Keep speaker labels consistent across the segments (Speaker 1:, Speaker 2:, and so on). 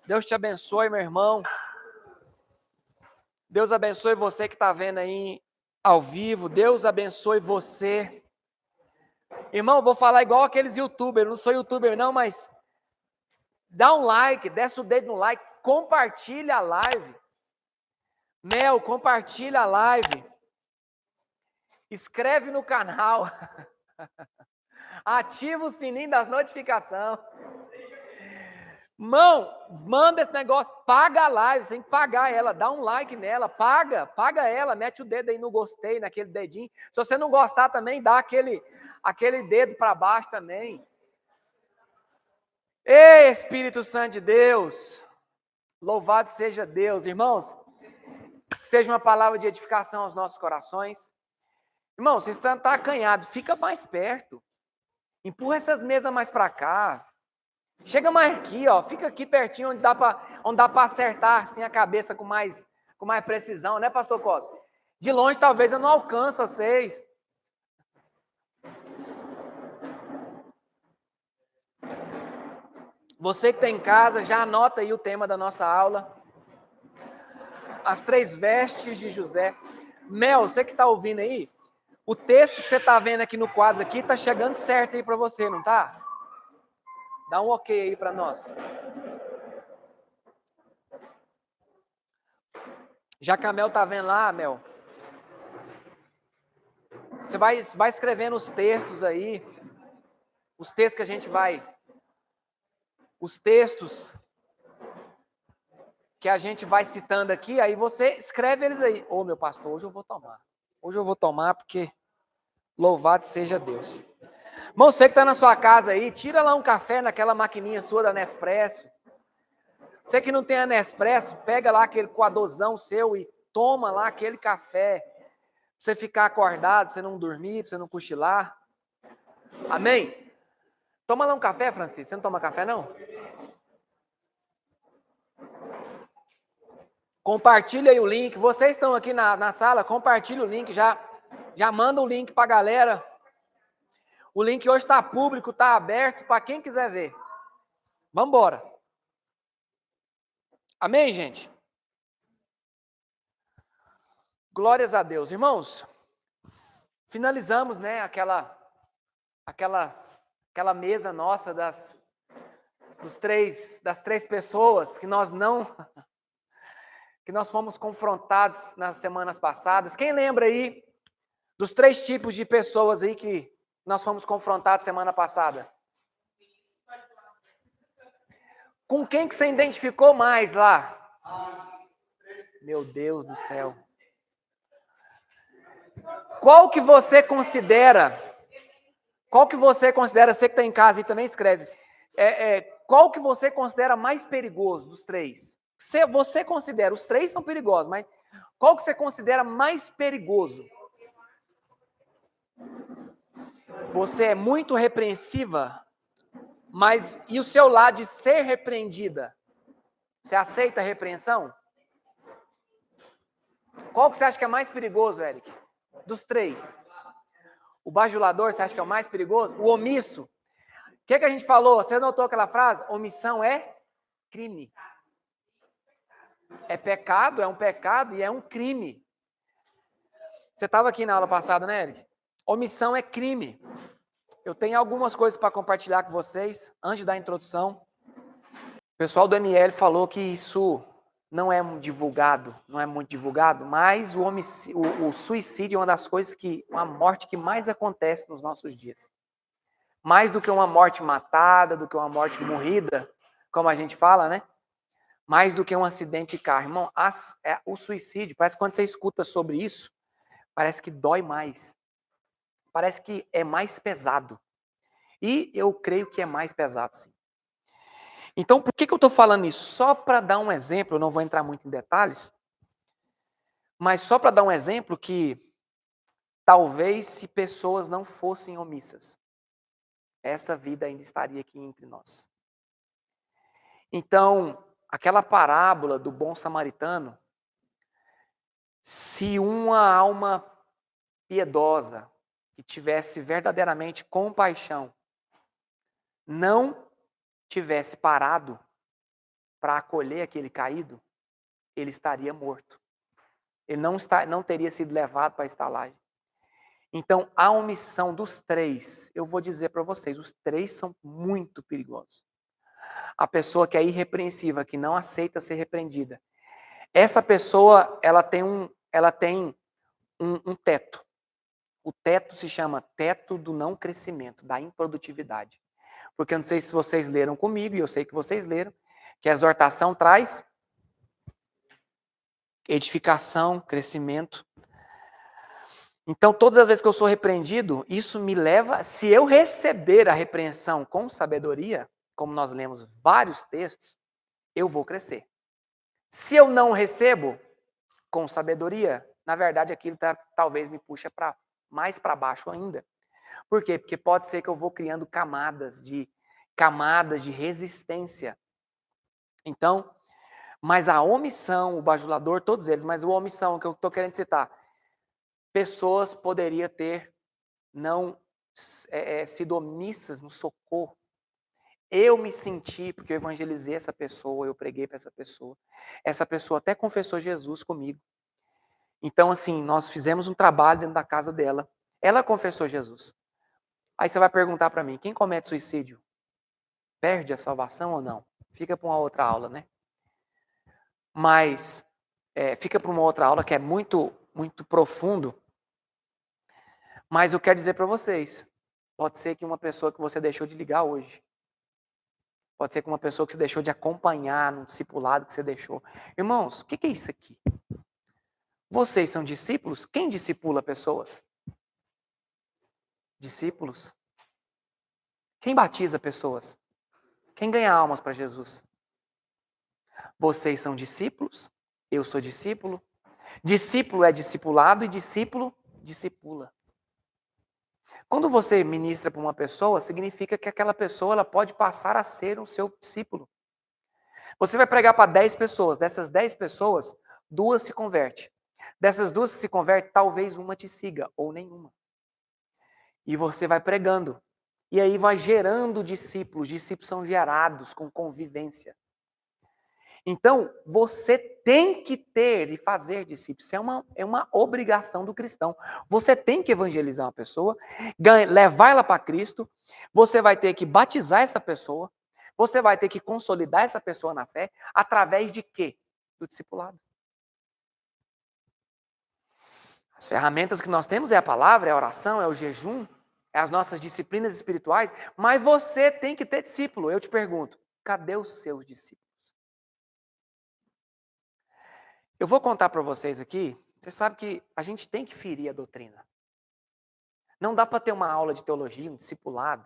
Speaker 1: Deus te abençoe, meu irmão. Deus abençoe você que está vendo aí ao vivo. Deus abençoe você. Irmão, vou falar igual aqueles youtubers. Eu não sou youtuber não, mas dá um like, desce o dedo no like, compartilha a live. Mel, compartilha a live. Inscreve no canal. Ativa o sininho das notificações. Mão, manda esse negócio, paga a live, você tem que pagar ela, dá um like nela, paga ela, mete o dedo aí no gostei, naquele dedinho. Se você não gostar também, dá aquele dedo para baixo também. Ei, Espírito Santo de Deus, louvado seja Deus. Irmãos, que seja uma palavra de edificação aos nossos corações. Irmãos, você está acanhado, fica mais perto. Empurra essas mesas mais para cá. Chega mais aqui, ó, fica aqui pertinho onde dá para acertar assim a cabeça com mais precisão, né, pastor Cotto? De longe talvez eu não alcance vocês. Você que está em casa, já anota aí o tema da nossa aula. As 3 vestes de José. Mel, você que está ouvindo aí, o texto que você está vendo aqui no quadro aqui está chegando certo aí para você, não tá? Dá um ok aí para nós. Já que a Mel tá vendo lá, Mel, você vai escrevendo os textos aí, os textos que a gente vai, os textos que a gente vai citando aqui, aí você escreve eles aí. Ô, meu pastor, hoje eu vou tomar. Hoje eu vou tomar porque louvado seja Deus. Irmão, você que está na sua casa aí, tira lá um café naquela maquininha sua da Nespresso. Você que não tem a Nespresso, pega lá aquele coadorzão seu e toma lá aquele café. Pra você ficar acordado, pra você não dormir, pra você não cochilar. Amém? Toma lá um café, Francisco. Você não toma café, não? Compartilha aí o link. Vocês estão aqui na sala, compartilha o link. Já manda o link para a galera. O link hoje está público, está aberto para quem quiser ver. Vamos embora. Amém, gente? Glórias a Deus. Irmãos, finalizamos, né, aquela mesa nossa das 3 pessoas que nós fomos confrontados nas semanas passadas. Quem lembra aí dos 3 tipos de pessoas aí que nós fomos confrontados semana passada? Com quem que você identificou mais lá? Meu Deus do céu. Qual que você considera, você que está em casa e também escreve, qual que você considera mais perigoso dos 3? Você considera, os 3 são perigosos, mas qual que você considera mais perigoso? Você é muito repreensiva, mas e o seu lado de ser repreendida? Você aceita a repreensão? Qual que você acha que é mais perigoso, Eric? Dos 3. O bajulador, você acha que é o mais perigoso? O omisso? O que a gente falou? Você notou aquela frase? Omissão é crime. É pecado, é um pecado e é um crime. Você estava aqui na aula passada, né, Eric? Omissão é crime. Eu tenho algumas coisas para compartilhar com vocês, antes da introdução. O pessoal do ML falou que isso não é divulgado, não é muito divulgado, mas o suicídio é uma das coisas uma morte que mais acontece nos nossos dias. Mais do que uma morte matada, do que uma morte morrida, como a gente fala, né? Mais do que um acidente de carro. Irmão, o suicídio, parece que quando você escuta sobre isso, parece que dói mais. Parece que é mais pesado. E eu creio que é mais pesado, sim. Então, por que eu estou falando isso? Só para dar um exemplo, eu não vou entrar muito em detalhes, mas só para dar um exemplo que talvez se pessoas não fossem omissas, essa vida ainda estaria aqui entre nós. Então, aquela parábola do bom samaritano, se uma alma piedosa, que tivesse verdadeiramente compaixão, não tivesse parado, para acolher aquele caído, ele estaria morto. Ele não teria sido levado para a estalagem. Então, a omissão dos três, eu vou dizer para vocês, os três são muito perigosos. A pessoa que é irrepreensível, que não aceita ser repreendida, essa pessoa, ela tem um teto. O teto se chama teto do não crescimento, da improdutividade. Porque eu não sei se vocês leram comigo, e eu sei que vocês leram, que a exortação traz edificação, crescimento. Então, todas as vezes que eu sou repreendido, isso me leva, se eu receber a repreensão com sabedoria, como nós lemos vários textos, eu vou crescer. Se eu não recebo com sabedoria, na verdade aquilo talvez me puxa mais para baixo ainda. Por quê? Porque pode ser que eu vou criando camadas de resistência. Então, mas a omissão, o bajulador, todos eles, mas a omissão que eu estou querendo citar, pessoas poderiam ter não sido omissas no socorro. Eu me senti, porque eu evangelizei essa pessoa, eu preguei para essa pessoa até confessou Jesus comigo. Então, assim, nós fizemos um trabalho dentro da casa dela, ela confessou Jesus. Aí você vai perguntar para mim, quem comete suicídio perde a salvação ou não? Fica para uma outra aula, né? Mas fica para uma outra aula que é muito, muito profundo. Mas eu quero dizer para vocês, pode ser que uma pessoa que você deixou de ligar hoje, pode ser que uma pessoa que você deixou de acompanhar no discipulado que você deixou. Irmãos, o que é isso aqui? Vocês são discípulos? Quem discipula pessoas? Discípulos. Quem batiza pessoas? Quem ganha almas para Jesus? Vocês são discípulos? Eu sou discípulo. Discípulo é discipulado e discípulo discipula. Quando você ministra para uma pessoa, significa que aquela pessoa ela pode passar a ser o seu discípulo. Você vai pregar para 10 pessoas. Dessas 10 pessoas, 2 se convertem. Dessas 2 que se convertem, talvez uma te siga ou nenhuma. E você vai pregando. E aí vai gerando discípulos. Discípulos são gerados com convivência. Então, você tem que ter e fazer discípulos. Isso é uma obrigação do cristão. Você tem que evangelizar uma pessoa, levar ela para Cristo. Você vai ter que batizar essa pessoa. Você vai ter que consolidar essa pessoa na fé. Através de quê? Do discipulado. As ferramentas que nós temos é a palavra, é a oração, é o jejum, é as nossas disciplinas espirituais. Mas você tem que ter discípulo. Eu te pergunto, cadê os seus discípulos? Eu vou contar para vocês aqui, você sabe que a gente tem que ferir a doutrina. Não dá para ter uma aula de teologia, um discipulado.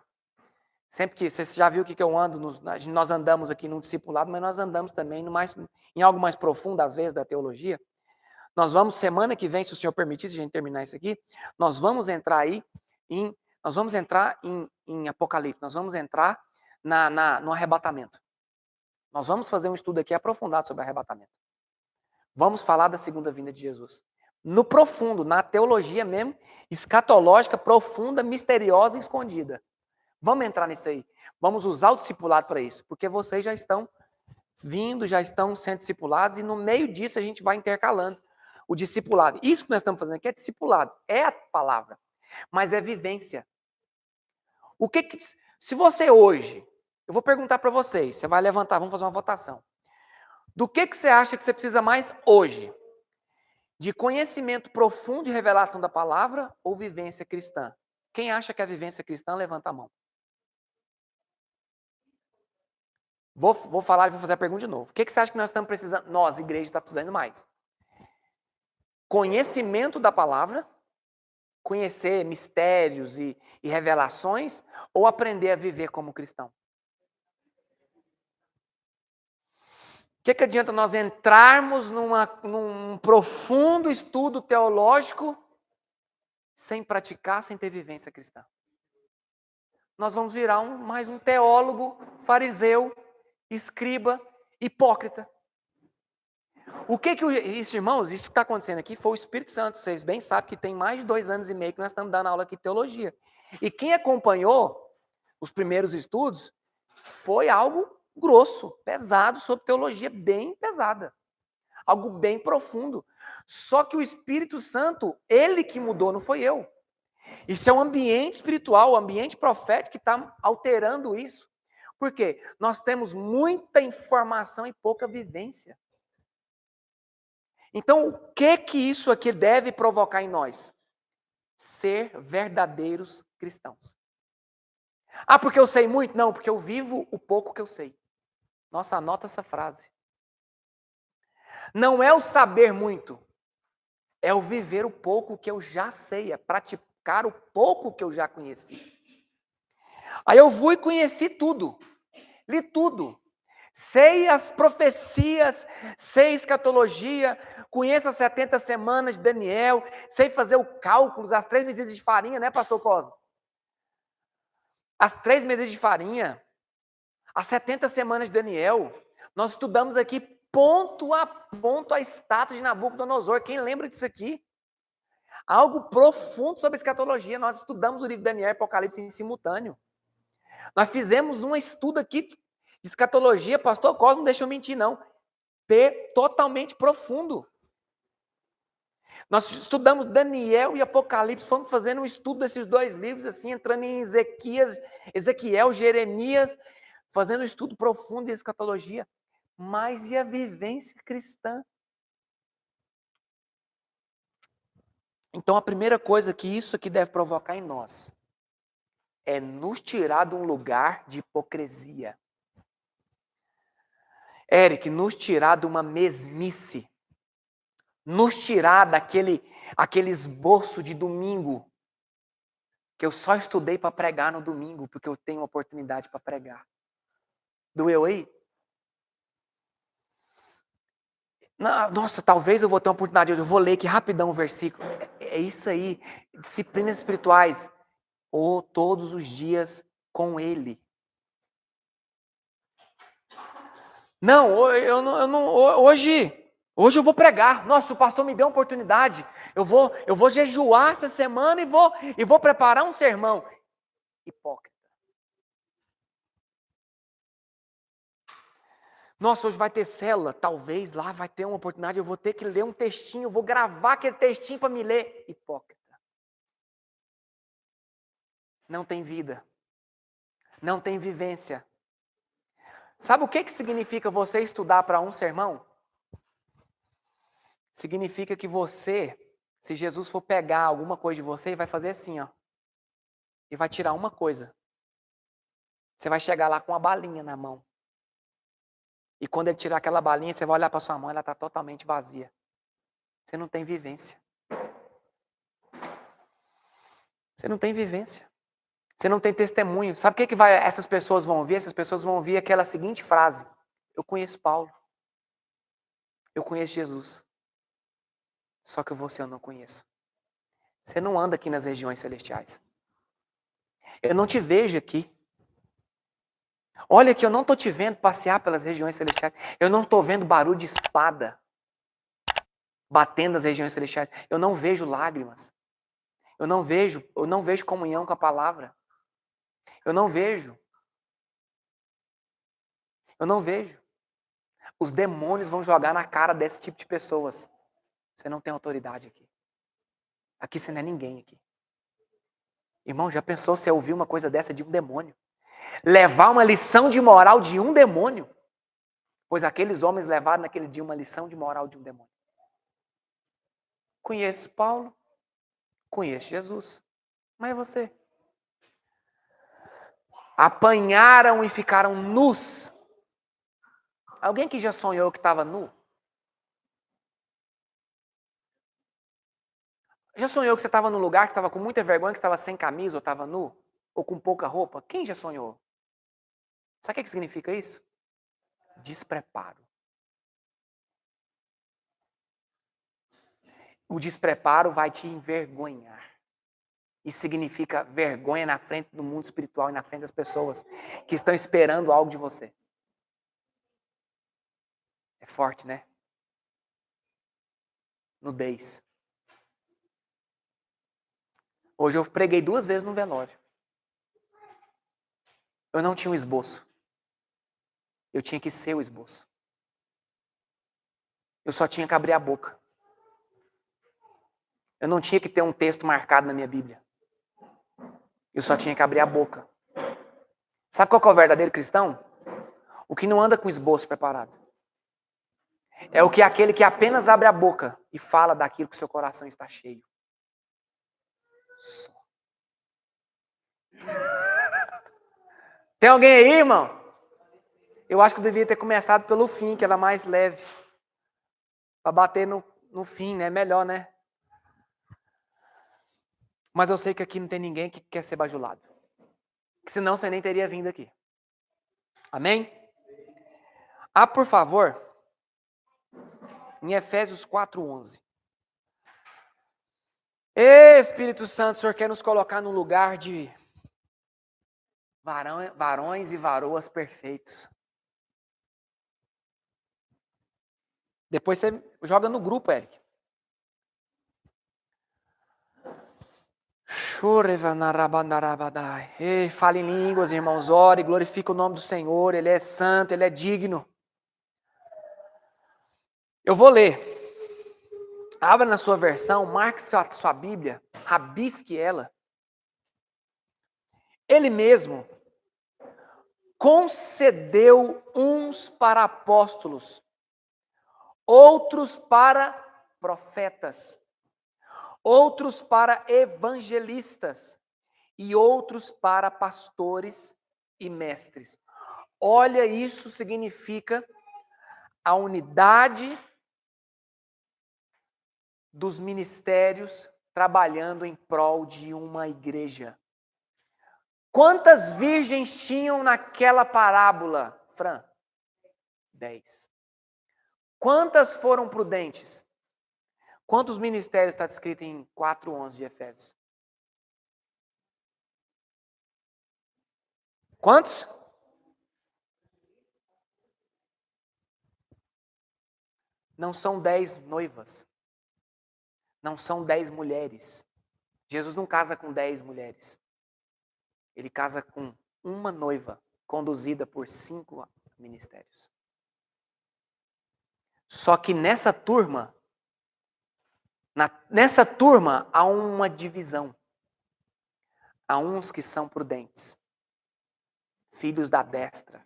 Speaker 1: Sempre que, você já viu o que eu ando, nós andamos aqui num discipulado, mas nós andamos também em algo mais profundo, às vezes, da teologia. Nós vamos, semana que vem, se o Senhor permitir, se a gente terminar isso aqui, nós vamos entrar em Apocalipse, nós vamos entrar no arrebatamento. Nós vamos fazer um estudo aqui aprofundado sobre arrebatamento. Vamos falar da segunda vinda de Jesus. No profundo, na teologia mesmo, escatológica, profunda, misteriosa e escondida. Vamos entrar nisso aí. Vamos usar o discipulado para isso, porque vocês já estão vindo, já estão sendo discipulados, e no meio disso a gente vai intercalando o discipulado. Isso que nós estamos fazendo aqui é discipulado, é a palavra, mas é vivência. Se você hoje, eu vou perguntar para vocês, você vai levantar, vamos fazer uma votação. Do que você acha que você precisa mais hoje? De conhecimento profundo e revelação da palavra ou vivência cristã? Quem acha que é vivência cristã, levanta a mão. Vou falar e vou fazer a pergunta de novo. O que você acha que nós estamos precisando? Nós, igreja, está precisando mais. Conhecimento da palavra, conhecer mistérios e revelações, ou aprender a viver como cristão? O que adianta nós entrarmos num profundo estudo teológico sem praticar, sem ter vivência cristã? Nós vamos virar mais um teólogo, fariseu, escriba, hipócrita. Isso, irmãos, isso que está acontecendo aqui foi o Espírito Santo. Vocês bem sabem que tem mais de 2 anos e meio que nós estamos dando aula aqui de teologia. E quem acompanhou os primeiros estudos foi algo grosso, pesado, sobre teologia bem pesada. Algo bem profundo. Só que o Espírito Santo, ele que mudou, não foi eu. Isso é um ambiente espiritual, o ambiente profético que está alterando isso. Por quê? Nós temos muita informação e pouca vivência. Então, o que isso aqui deve provocar em nós? Ser verdadeiros cristãos. Ah, porque eu sei muito? Não, porque eu vivo o pouco que eu sei. Nossa, anota essa frase. Não é o saber muito, é o viver o pouco que eu já sei, é praticar o pouco que eu já conheci. Aí eu fui e conheci tudo, li tudo. Sei as profecias, sei escatologia, conheço as 70 semanas de Daniel, sei fazer o cálculo, as 3 medidas de farinha, né, pastor Cosmo? As 3 medidas de farinha, as 70 semanas de Daniel, nós estudamos aqui ponto a estátua de Nabucodonosor. Quem lembra disso aqui? Algo profundo sobre escatologia. Nós estudamos o livro de Daniel e Apocalipse em simultâneo. Nós fizemos um estudo aqui de escatologia, pastor Cosmo, não deixa eu mentir, não. Totalmente profundo. Nós estudamos Daniel e Apocalipse, fomos fazendo um estudo desses 2 livros, assim, entrando em Ezequiel, Jeremias, fazendo um estudo profundo de escatologia. Mas e a vivência cristã? Então, a primeira coisa que isso aqui deve provocar em nós é nos tirar de um lugar de hipocrisia. Eric, nos tirar de uma mesmice. Nos tirar aquele esboço de domingo, que eu só estudei para pregar no domingo, porque eu tenho oportunidade para pregar. Doeu aí? Nossa, talvez eu vou ter uma oportunidade hoje, eu vou ler aqui rapidão o versículo. É isso aí, disciplinas espirituais. Ou todos os dias com Ele. Não, eu não hoje eu vou pregar. Nossa, o pastor me deu uma oportunidade. Eu vou jejuar essa semana e vou preparar um sermão. Hipócrita. Nossa, hoje vai ter célula, talvez lá vai ter uma oportunidade, eu vou ter que ler um textinho, eu vou gravar aquele textinho para me ler. Hipócrita. Não tem vida. Não tem vivência. Sabe o que significa você estudar para um sermão? Significa que você, se Jesus for pegar alguma coisa de você, ele vai fazer assim, ó. E vai tirar uma coisa. Você vai chegar lá com uma balinha na mão. E quando ele tirar aquela balinha, você vai olhar para sua mão, ela está totalmente vazia. Você não tem vivência. Você não tem vivência. Você não tem testemunho. Sabe o que essas pessoas vão ouvir? Essas pessoas vão ouvir aquela seguinte frase: eu conheço Paulo. Eu conheço Jesus. Só que você eu não conheço. Você não anda aqui nas regiões celestiais. Eu não te vejo aqui. Olha que eu não estou te vendo passear pelas regiões celestiais. Eu não estou vendo barulho de espada batendo nas regiões celestiais. Eu não vejo lágrimas. Eu não vejo comunhão com a palavra. Eu não vejo. Os demônios vão jogar na cara desse tipo de pessoas. Você não tem autoridade aqui. Aqui você não é ninguém aqui. Irmão, já pensou se ouvir uma coisa dessa de um demônio? Levar uma lição de moral de um demônio? Pois aqueles homens levaram naquele dia uma lição de moral de um demônio. Conheço Paulo, conheço Jesus, mas é você. Apanharam e ficaram nus. Alguém que já sonhou que estava nu? Já sonhou que você estava num lugar que estava com muita vergonha, que estava sem camisa ou estava nu? Ou com pouca roupa? Quem já sonhou? Sabe o que significa isso? Despreparo. O despreparo vai te envergonhar. Isso significa vergonha na frente do mundo espiritual e na frente das pessoas que estão esperando algo de você. É forte, né? Nudez. Hoje eu preguei 2 vezes no velório. Eu não tinha um esboço. Eu tinha que ser o esboço. Eu só tinha que abrir a boca. Eu não tinha que ter um texto marcado na minha Bíblia. Eu só tinha que abrir a boca. Sabe qual que é o verdadeiro cristão? O que não anda com esboço preparado. É aquele que apenas abre a boca e fala daquilo que seu coração está cheio. Só. Tem alguém aí, irmão? Eu acho que eu devia ter começado pelo fim, que era mais leve. Para bater no fim, né? Melhor, né? Mas eu sei que aqui não tem ninguém que quer ser bajulado. Senão você nem teria vindo aqui. Amém? Por favor, em Efésios 4:11. Espírito Santo, o Senhor quer nos colocar no lugar de varões e varoas perfeitos. Depois você joga no grupo, Eric. Ei, fale em línguas, irmãos, ore, glorifique o nome do Senhor, Ele é santo, Ele é digno. Eu vou ler. Abra na sua versão, marque sua Bíblia, rabisque ela. Ele mesmo concedeu uns para apóstolos, outros para profetas, outros para evangelistas e outros para pastores e mestres. Olha, isso significa a unidade dos ministérios trabalhando em prol de uma igreja. Quantas virgens tinham naquela parábola, Fran? 10. Quantas foram prudentes? Quantos ministérios está descrito em 4:11 de Efésios? Quantos? Não são 10 noivas. Não são 10 mulheres. Jesus não casa com 10 mulheres. Ele casa com uma noiva, conduzida por 5 ministérios. Só que nessa turma há uma divisão. Há uns que são prudentes, filhos da destra,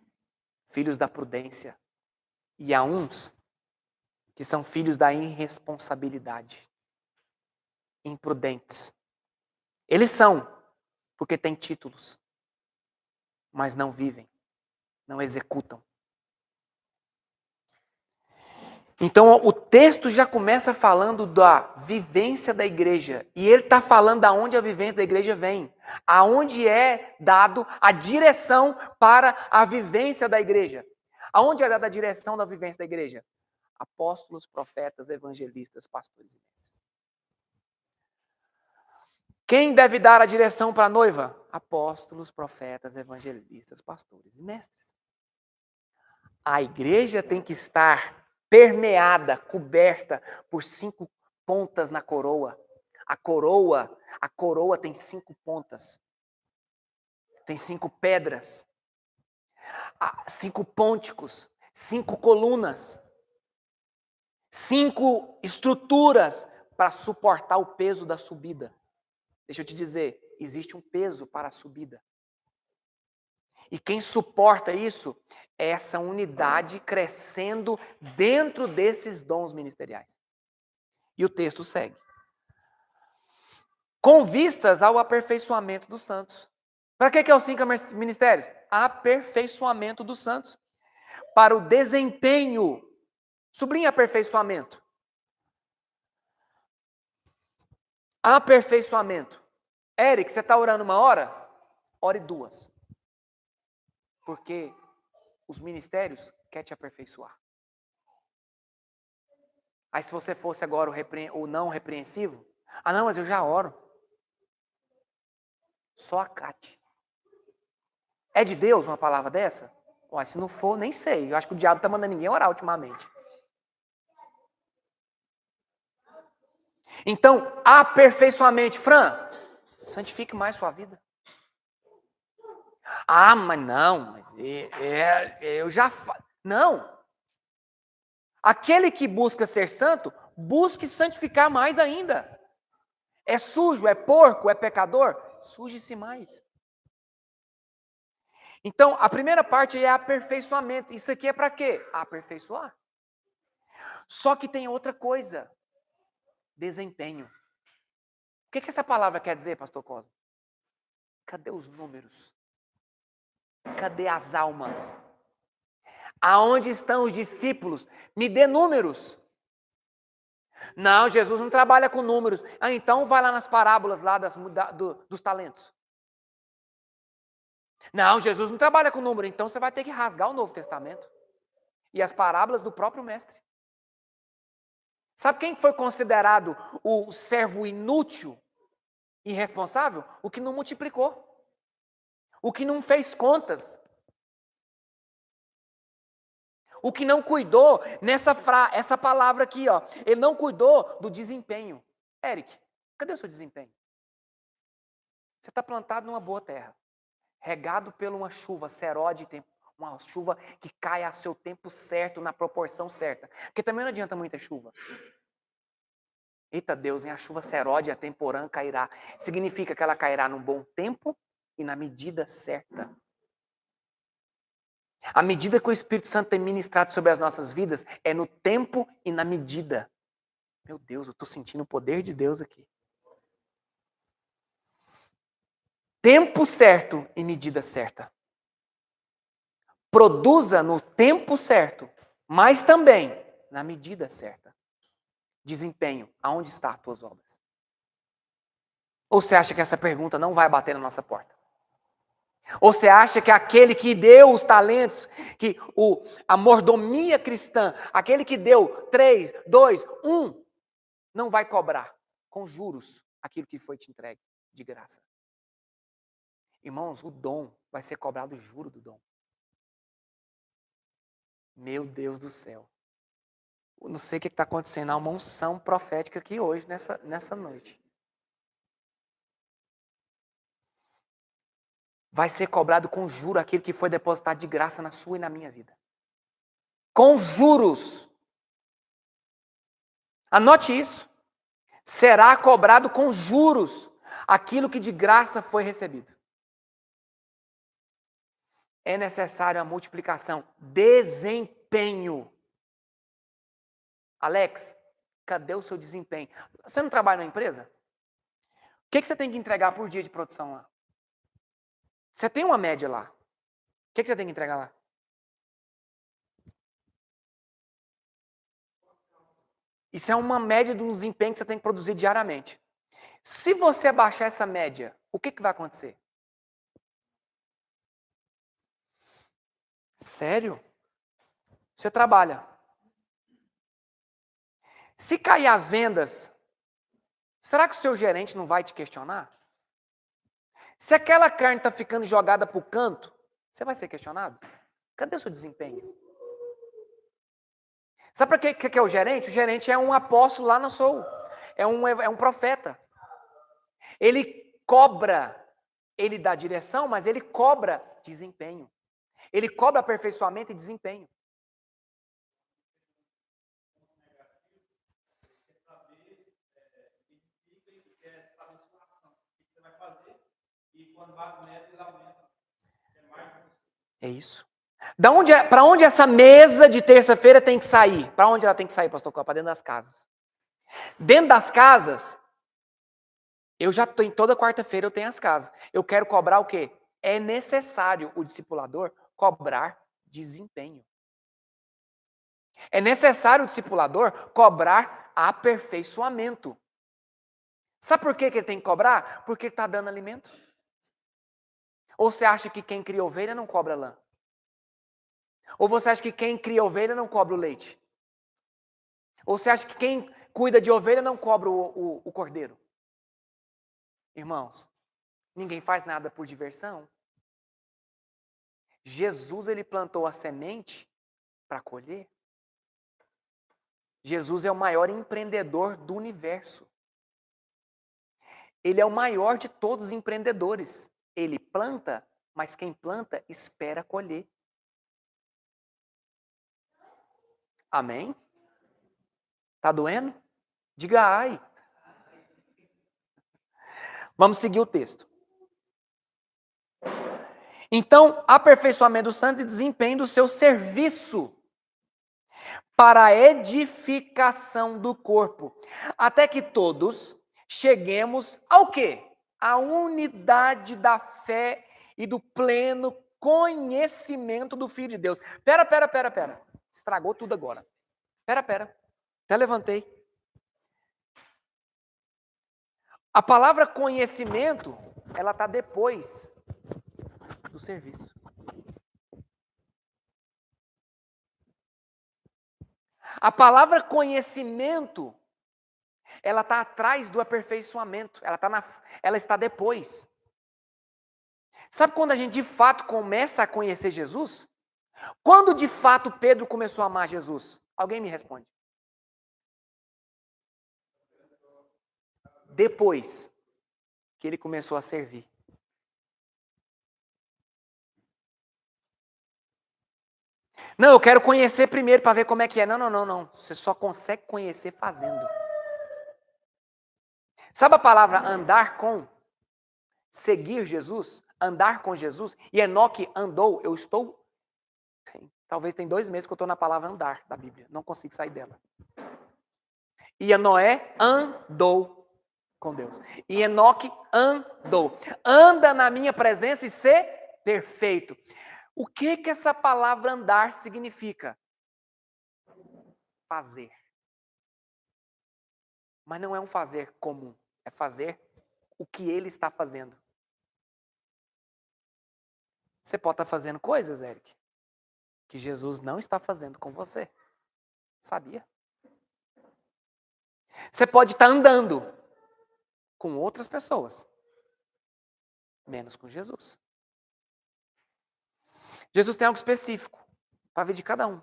Speaker 1: filhos da prudência. E há uns que são filhos da irresponsabilidade, imprudentes. Eles são, porque têm títulos, mas não vivem, não executam. Então o texto já começa falando da vivência da igreja. E ele está falando de onde a vivência da igreja vem. Aonde é dado a direção para a vivência da igreja. Aonde é dada a direção da vivência da igreja? Apóstolos, profetas, evangelistas, pastores e mestres. Quem deve dar a direção para a noiva? Apóstolos, profetas, evangelistas, pastores e mestres. A igreja tem que estar permeada, coberta por 5 pontas na coroa. A coroa tem 5 pontas. Tem 5 pedras. 5 pônticos, 5 colunas. 5 estruturas para suportar o peso da subida. Deixa eu te dizer, existe um peso para a subida. E quem suporta isso é essa unidade crescendo dentro desses dons ministeriais. E o texto segue. Com vistas ao aperfeiçoamento dos santos. Para que é os 5 ministérios? Aperfeiçoamento dos santos. Para o desempenho. Sublinha aperfeiçoamento. Aperfeiçoamento. Eric, você está orando 1 hora? Ore 2. Porque os ministérios querem te aperfeiçoar. Aí se você fosse agora o não repreensivo, não, mas eu já oro. Só acate. É de Deus uma palavra dessa? Se não for, nem sei. Eu acho que o diabo está mandando ninguém orar ultimamente. Então, aperfeiçoamento. Fran, santifique mais sua vida. Ah, mas não, eu já... Não. Aquele que busca ser santo, busque santificar mais ainda. É sujo, é porco, é pecador? Suje-se mais. Então, a primeira parte é aperfeiçoamento. Isso aqui é para quê? Aperfeiçoar. Só que tem outra coisa. Desempenho. O que essa palavra quer dizer, pastor Cosmo? Cadê os números? Cadê as almas? Aonde estão os discípulos? Me dê números. Não, Jesus não trabalha com números. Ah, então vai lá nas parábolas lá dos talentos. Não, Jesus não trabalha com número. Então você vai ter que rasgar o Novo Testamento. E as parábolas do próprio mestre. Sabe quem foi considerado o servo inútil, irresponsável? O que não multiplicou. O que não fez contas. O que não cuidou essa palavra aqui, ó. Ele não cuidou do desempenho. Eric, cadê o seu desempenho? Você está plantado numa boa terra, regado por uma chuva seróide, uma chuva que cai a seu tempo certo, na proporção certa. Porque também não adianta muita chuva. Eita Deus, a chuva seródia, a temporã cairá. Significa que ela cairá num bom tempo e na medida certa. A medida que o Espírito Santo tem ministrado sobre as nossas vidas é no tempo e na medida. Meu Deus, eu estou sentindo o poder de Deus aqui. Tempo certo e medida certa. Produza no tempo certo, mas também na medida certa. Desempenho, aonde estão as tuas obras? Ou você acha que essa pergunta não vai bater na nossa porta? Ou você acha que aquele que deu os talentos, a mordomia cristã, aquele que deu 3, 2, 1, não vai cobrar com juros aquilo que foi te entregue de graça? Irmãos, o dom vai ser cobrado o juro do dom. Meu Deus do céu. Eu não sei o que está acontecendo. Há uma unção profética aqui hoje, nessa noite. Vai ser cobrado com juro aquilo que foi depositado de graça na sua e na minha vida. Com juros. Anote isso. Será cobrado com juros aquilo que de graça foi recebido. É necessário a multiplicação. Desempenho. Alex, cadê o seu desempenho? Você não trabalha na empresa? O que você tem que entregar por dia de produção lá? Você tem uma média lá. O que você tem que entregar lá? Isso é uma média de um desempenho que você tem que produzir diariamente. Se você abaixar essa média, o que vai acontecer? Sério? Você trabalha. Se cair as vendas, será que o seu gerente não vai te questionar? Se aquela carne está ficando jogada para o canto, você vai ser questionado? Cadê o seu desempenho? Sabe para que é o gerente? O gerente é um apóstolo lá na Soul. É um profeta. Ele cobra, ele dá direção, mas ele cobra desempenho. Ele cobra aperfeiçoamento e desempenho. É isso. Para onde essa mesa de terça-feira tem que sair? Para onde ela tem que sair, pastor Copa? Para dentro das casas. Dentro das casas, eu já estou em toda quarta-feira, eu tenho as casas. Eu quero cobrar o quê? É necessário o discipulador cobrar desempenho. É necessário o discipulador cobrar aperfeiçoamento. Sabe por que ele tem que cobrar? Porque ele está dando alimento. Ou você acha que quem cria ovelha não cobra lã? Ou você acha que quem cria ovelha não cobra o leite? Ou você acha que quem cuida de ovelha não cobra o cordeiro? Irmãos, ninguém faz nada por diversão. Jesus, ele plantou a semente para colher. Jesus é o maior empreendedor do universo. Ele é o maior de todos os empreendedores. Ele planta, mas quem planta espera colher. Amém? Tá doendo? Diga ai. Vamos seguir o texto. Então, aperfeiçoamento dos santos e desempenho do seu serviço para a edificação do corpo, até que todos cheguemos ao quê? A unidade da fé e do pleno conhecimento do Filho de Deus. Pera. Estragou tudo agora. Pera. Até levantei. A palavra conhecimento, ela está depois do serviço. A palavra conhecimento, ela está atrás do aperfeiçoamento. Ela está depois. Sabe quando a gente de fato começa a conhecer Jesus? Quando de fato Pedro começou a amar Jesus? Alguém me responde. Depois que ele começou a servir. Não, eu quero conhecer primeiro para ver como é que é. Não. Você só consegue conhecer fazendo. Sabe a palavra andar com? Seguir Jesus? Andar com Jesus? E Enoque andou, eu estou... Talvez tem 2 meses que eu estou na palavra andar da Bíblia. Não consigo sair dela. E Noé andou com Deus. E Enoque andou. Anda na minha presença e ser perfeito. O que essa palavra andar significa? Fazer. Mas não é um fazer comum. É fazer o que ele está fazendo. Você pode estar fazendo coisas, Eric, que Jesus não está fazendo com você. Sabia? Você pode estar andando com outras pessoas, menos com Jesus. Jesus tem algo específico para a vida de cada um.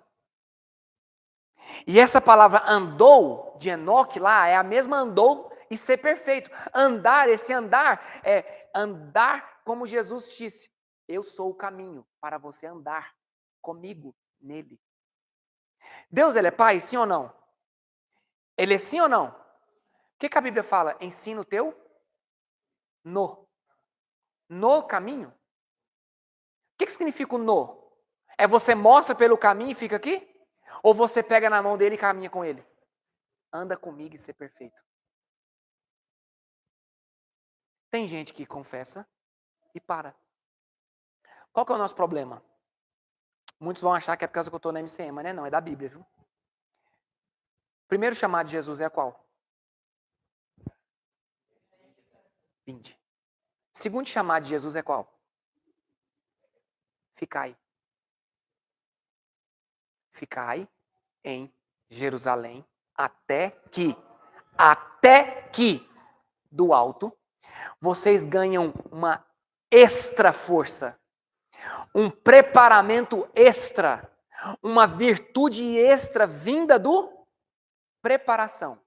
Speaker 1: E essa palavra andou, de Enoque lá, é a mesma andou e ser perfeito. Andar, esse andar, é andar como Jesus disse. Eu sou o caminho para você andar comigo nele. Deus, ele é pai, sim ou não? Ele é sim ou não? O que a Bíblia fala? Ensina o teu no caminho. O que significa o no? É você mostra pelo caminho e fica aqui? Ou você pega na mão dele e caminha com ele? Anda comigo e ser perfeito. Tem gente que confessa e para. Qual que é o nosso problema? Muitos vão achar que é por causa que eu estou na MCM, mas não é da Bíblia, viu? Primeiro chamado de Jesus é qual? Vinde. Segundo chamado de Jesus é qual? Ficai. Ficai em Jerusalém até que do alto vocês ganham uma extra força, um preparamento extra, uma virtude extra vinda do preparação.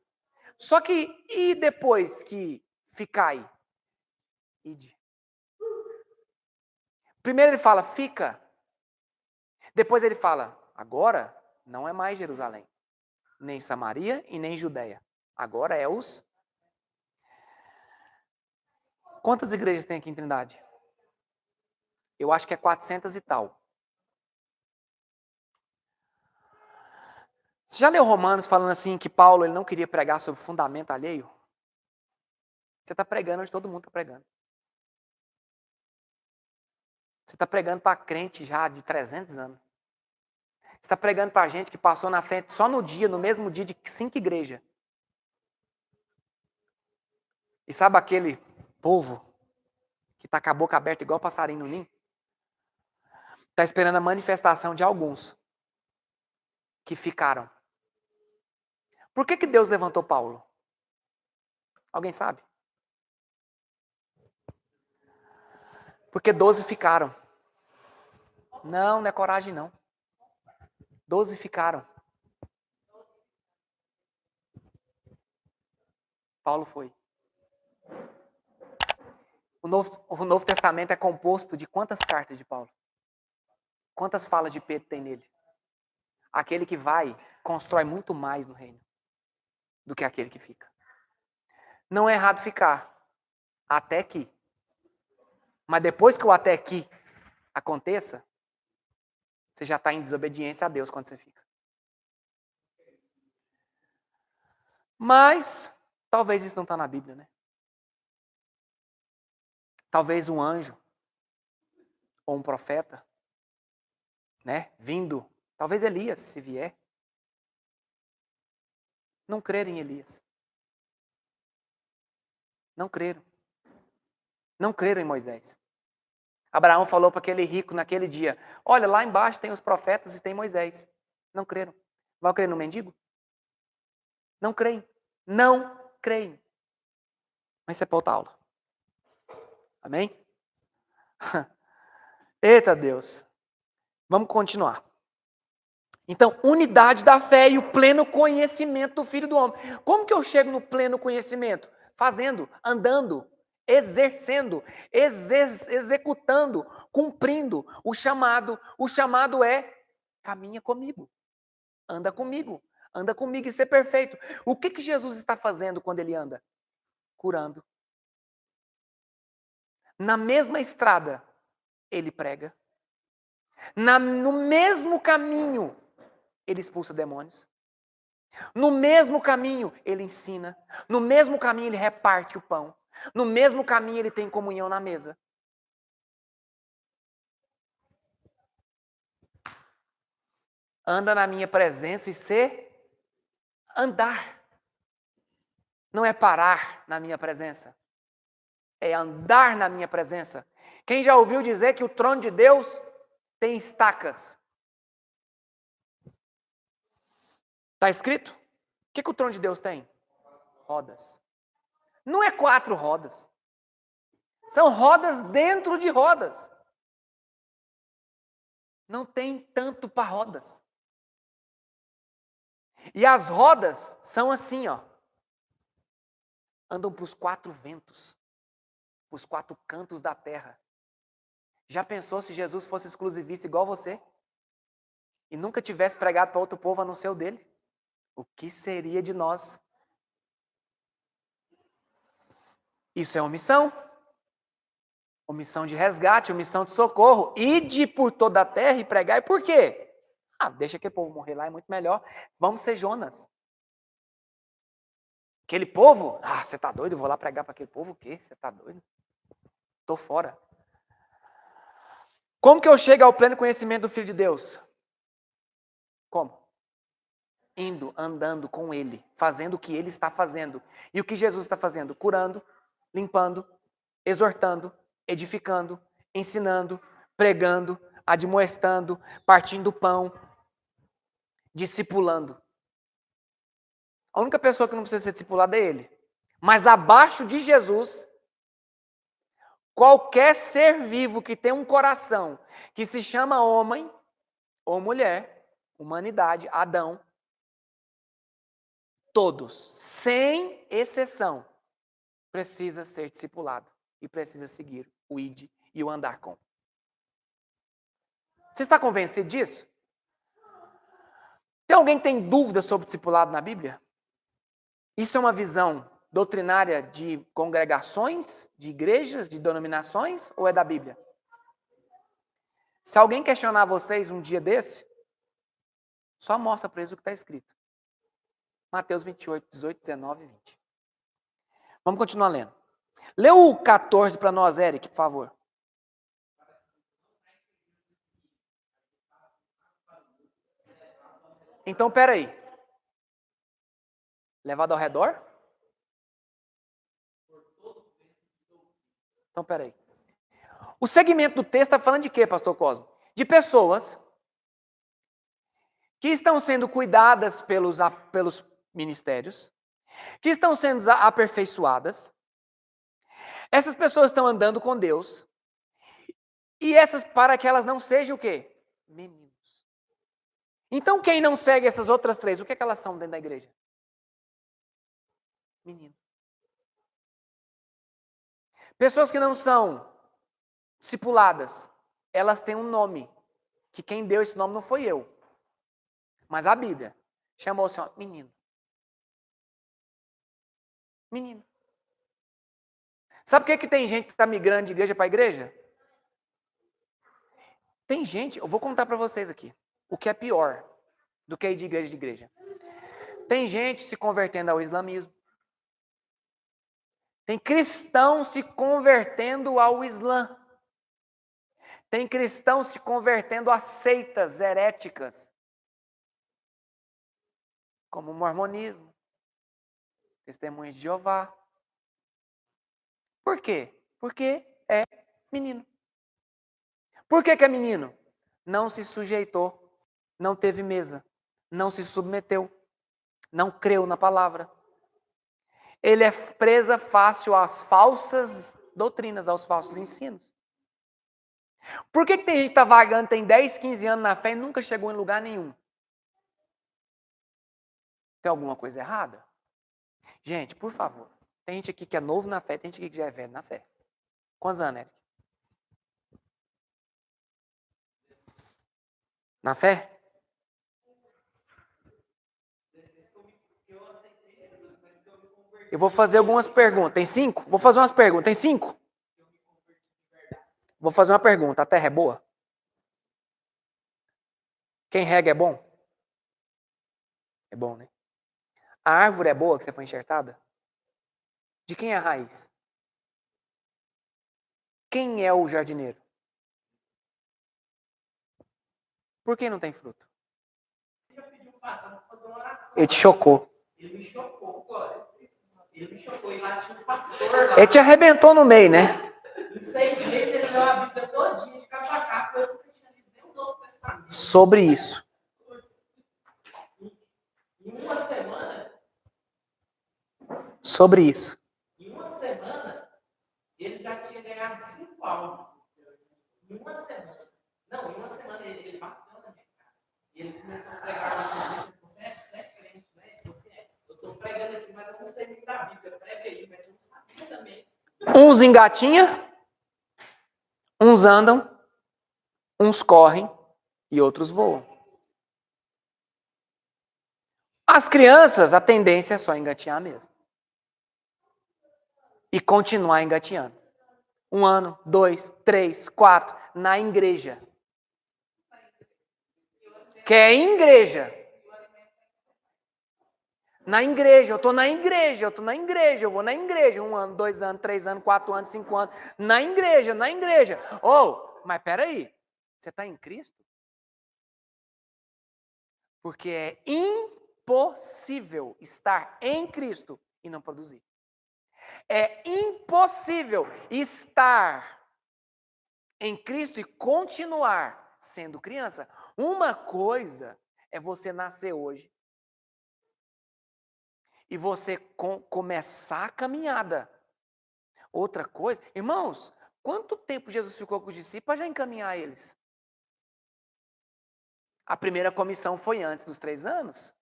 Speaker 1: Só que e depois que ficai? Ide. Primeiro ele fala, fica. Depois ele fala, agora não é mais Jerusalém, nem Samaria e nem Judeia. Agora é os... Quantas igrejas tem aqui em Trindade? Eu acho que é 400 e tal. Você já leu Romanos falando assim que Paulo ele não queria pregar sobre fundamento alheio? Você está pregando onde todo mundo está pregando. Você está pregando para crente já de 300 anos. Você está pregando para gente que passou na frente só no mesmo dia de 5 igrejas. E sabe aquele povo que está com a boca aberta igual passarinho no ninho? Está esperando a manifestação de alguns que ficaram. Por que Deus levantou Paulo? Alguém sabe? Porque 12 ficaram. Não é coragem não. 12 ficaram. Paulo foi. O Novo Testamento é composto de quantas cartas de Paulo? Quantas falas de Pedro tem nele? Aquele que vai, constrói muito mais no reino do que aquele que fica. Não é errado ficar, até que. Mas depois que o até que aconteça, você já está em desobediência a Deus quando você fica. Mas, talvez isso não está na Bíblia, né? Talvez um anjo, ou um profeta, né, vindo, talvez Elias, se vier, não creram em Elias. Não creram. Não creram em Moisés. Abraão falou para aquele rico naquele dia, olha, lá embaixo tem os profetas e tem Moisés. Não creram. Vai crer no mendigo? Não creem. Não creem. Mas isso é para outra aula. Amém? Eita Deus. Vamos continuar. Então, unidade da fé e o pleno conhecimento do Filho do Homem. Como que eu chego no pleno conhecimento? Fazendo, andando, exercendo, executando, cumprindo o chamado. O chamado é, caminha comigo, anda comigo e ser perfeito. O que Jesus está fazendo quando ele anda? Curando. Na mesma estrada, ele prega. No mesmo caminho, ele expulsa demônios. No mesmo caminho, ele ensina. No mesmo caminho, ele reparte o pão. No mesmo caminho, ele tem comunhão na mesa. Anda na minha presença e ser andar. Não é parar na minha presença. É andar na minha presença. Quem já ouviu dizer que o trono de Deus tem estacas? Está escrito? O que o trono de Deus tem? Rodas. Não é 4 rodas. São rodas dentro de rodas. Não tem tanto para rodas. E as rodas são assim, ó. Andam para os 4 ventos. Para os 4 cantos da terra. Já pensou se Jesus fosse exclusivista igual você? E nunca tivesse pregado para outro povo a não ser o dele? O que seria de nós? Isso é omissão. Omissão de resgate, omissão de socorro. Ide por toda a terra e pregai. Por quê? Deixa aquele povo morrer lá, é muito melhor. Vamos ser Jonas. Aquele povo, você tá doido? Eu vou lá pregar para aquele povo o quê? Você tá doido? Tô fora. Como que eu chego ao pleno conhecimento do Filho de Deus? Como? Indo, andando com Ele, fazendo o que Ele está fazendo. E o que Jesus está fazendo? Curando, limpando, exortando, edificando, ensinando, pregando, admoestando, partindo o pão, discipulando. A única pessoa que não precisa ser discipulada é Ele. Mas abaixo de Jesus, qualquer ser vivo que tem um coração que se chama homem ou mulher, humanidade, Adão, todos, sem exceção, precisa ser discipulado e precisa seguir o id e o andar com. Você está convencido disso? Tem alguém que tem dúvida sobre discipulado na Bíblia? Isso é uma visão doutrinária de congregações, de igrejas, de denominações, ou é da Bíblia? Se alguém questionar vocês um dia desse, só mostra para eles o que está escrito. Mateus 28, 18, 19 e 20. Vamos continuar lendo. Lê o 14 para nós, Eric, por favor. Então, peraí. Levado ao redor? Então, peraí. O segmento do texto está falando de quê, pastor Cosmo? De pessoas que estão sendo cuidadas pelos ministérios, que estão sendo aperfeiçoadas. Essas pessoas estão andando com Deus. E essas, para que elas não sejam o quê? Meninos. Então, quem não segue essas outras 3, o que é que elas são dentro da igreja? Menino. Pessoas que não são discipuladas, elas têm um nome, que quem deu esse nome não foi eu, mas a Bíblia. Chamou assim, ó, menino. Menino. Sabe por que tem gente que está migrando de igreja para igreja? Tem gente, eu vou contar para vocês aqui, o que é pior do que ir de igreja de igreja. Tem gente se convertendo ao islamismo. Tem cristãos se convertendo ao Islã. Tem cristãos se convertendo a seitas heréticas, como o mormonismo, Testemunhas de Jeová. Por quê? Porque é menino. Por que é menino? Não se sujeitou, não teve mesa, não se submeteu, não creu na palavra. Ele é presa fácil às falsas doutrinas, aos falsos ensinos. Por que tem gente que está vagando, tem 10, 15 anos na fé e nunca chegou em lugar nenhum? Tem alguma coisa errada? Gente, por favor. Tem gente aqui que é novo na fé, tem gente aqui que já é velho na fé. Quantos anos, Eric? Na fé? Eu vou fazer algumas perguntas. Tem 5? Vou fazer umas perguntas. Tem 5? Vou fazer uma pergunta. A terra é boa? Quem rega é bom? É bom, né? A árvore é boa que você foi enxertada? De quem é a raiz? Quem é o jardineiro? Por que não tem fruto? Ele te chocou.
Speaker 2: Ele me chocou, Glória. Ele me chocou. E lá tinha um pastor lá.
Speaker 1: Ele te arrebentou no meio, né?
Speaker 2: Em 6 meses ele deu a Bíblia todinha de capa a capa. Eu nunca tinha lido nem o Novo Testamento.
Speaker 1: Sobre isso.
Speaker 2: Em uma semana.
Speaker 1: Sobre isso.
Speaker 2: Em uma semana, ele já tinha ganhado 5 almas. Em uma semana. Não, em uma semana ele bateu na minha cara. E ele começou a pregar lá. Você é crente, né? Você é. Eu estou pregando aqui, mas eu não sei muito da Bíblia. Prega aí, mas eu não sabia também.
Speaker 1: Uns engatinha, uns andam, uns correm e outros voam. As crianças, a tendência é só engatinhar mesmo. E continuar engatinhando. 1 ano, 2, 3, 4, na igreja. Que é igreja. Na igreja, eu estou na igreja, eu vou na igreja. 1 ano, 2 anos, 3 anos, 4 anos, 5 anos. Na igreja. Mas peraí, você está em Cristo? Porque é impossível estar em Cristo e não produzir. É impossível estar em Cristo e continuar sendo criança. Uma coisa é você nascer hoje e você começar a caminhada. Outra coisa, irmãos, quanto tempo Jesus ficou com os discípulos para já encaminhar eles? A primeira comissão foi antes dos 3 anos.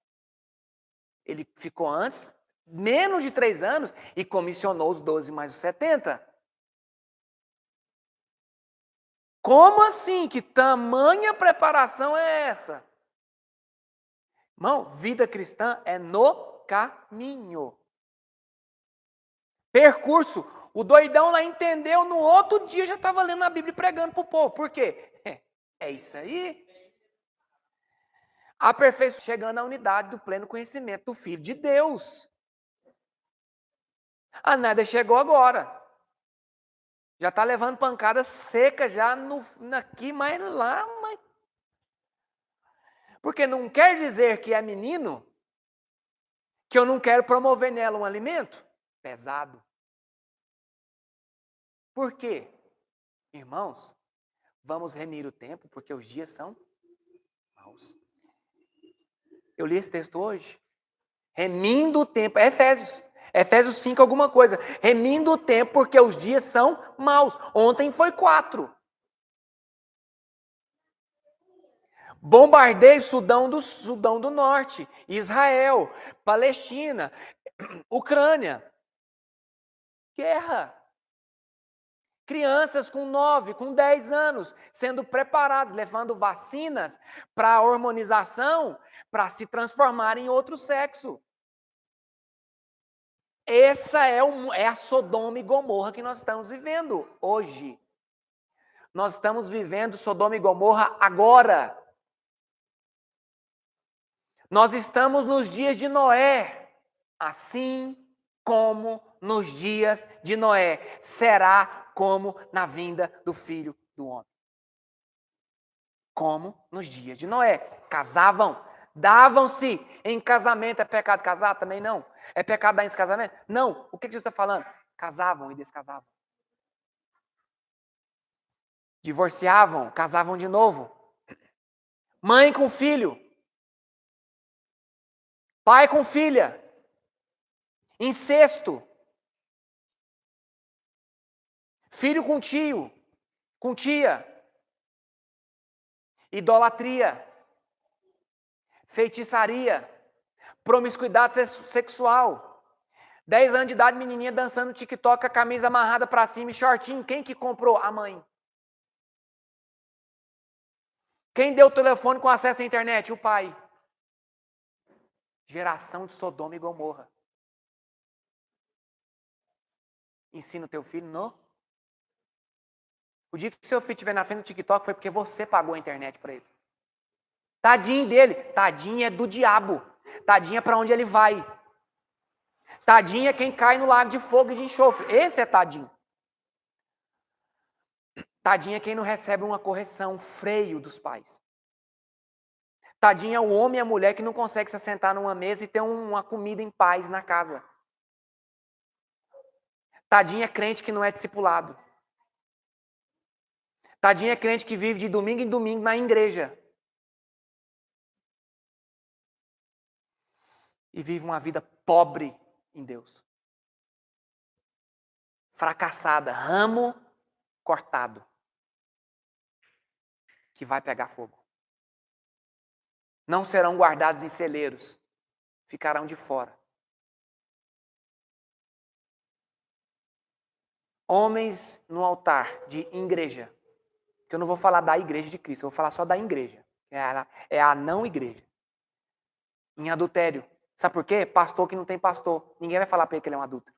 Speaker 1: Ele ficou antes, menos de 3 anos, e comissionou os 12 mais os 70. Como assim? Que tamanha preparação é essa? Irmão, vida cristã é no caminho. Percurso. O doidão lá entendeu, no outro dia já estava lendo a Bíblia e pregando para o povo. Por quê? É isso aí. Aperfeiçoando, chegando à unidade do pleno conhecimento do Filho de Deus. A Nádia chegou agora. Já está levando pancada seca já aqui, mas lá. Porque não quer dizer que é menino, que eu não quero promover nela um alimento pesado. Por quê? Irmãos, vamos remir o tempo, porque os dias são maus. Eu li esse texto hoje. Remindo o tempo. É Efésios 5 alguma coisa. Remindo o tempo, porque os dias são maus. Ontem foi 4. Bombardeio Sudão do Norte, Israel, Palestina, Ucrânia. Guerra. Crianças com 9, com 10 anos, sendo preparadas, levando vacinas para a hormonização, para se transformar em outro sexo. Essa é a Sodoma e Gomorra que nós estamos vivendo hoje. Nós estamos vivendo Sodoma e Gomorra agora. Nós estamos nos dias de Noé, assim como nos dias de Noé, será como na vinda do Filho do Homem. Como nos dias de Noé. Casavam, davam-se em casamento. É pecado casar? Também não. É pecado dar em casamento? Não. O que Jesus está falando? Casavam e descasavam. Divorciavam, casavam de novo. Mãe com filho. Pai com filha. Incesto. Filho com tio, com tia. Idolatria. Feitiçaria. Promiscuidade sexual. 10 anos de idade, menininha dançando no TikTok, a camisa amarrada para cima e shortinho. Quem que comprou? A mãe. Quem deu o telefone com acesso à internet? O pai. Geração de Sodoma e Gomorra. Ensina o teu filho, não? O dia que seu filho estiver na frente do TikTok foi porque você pagou a internet para ele. Tadinho dele. Tadinho é do diabo. Tadinho é para onde ele vai. Tadinho é quem cai no lago de fogo e de enxofre. Esse é tadinho. Tadinho é quem não recebe uma correção, um freio dos pais. Tadinho é o homem e a mulher que não consegue se assentar numa mesa e ter uma comida em paz na casa. Tadinho é crente que não é discipulado. Tadinho é crente que vive de domingo em domingo na igreja. E vive uma vida pobre em Deus. Fracassada, ramo cortado. Que vai pegar fogo. Não serão guardados em celeiros. Ficarão de fora. Homens no altar de igreja. Que eu não vou falar da igreja de Cristo, eu vou falar só da igreja. É a não igreja. Em adultério. Sabe por quê? Pastor que não tem pastor. Ninguém vai falar para ele que ele é um adúltero.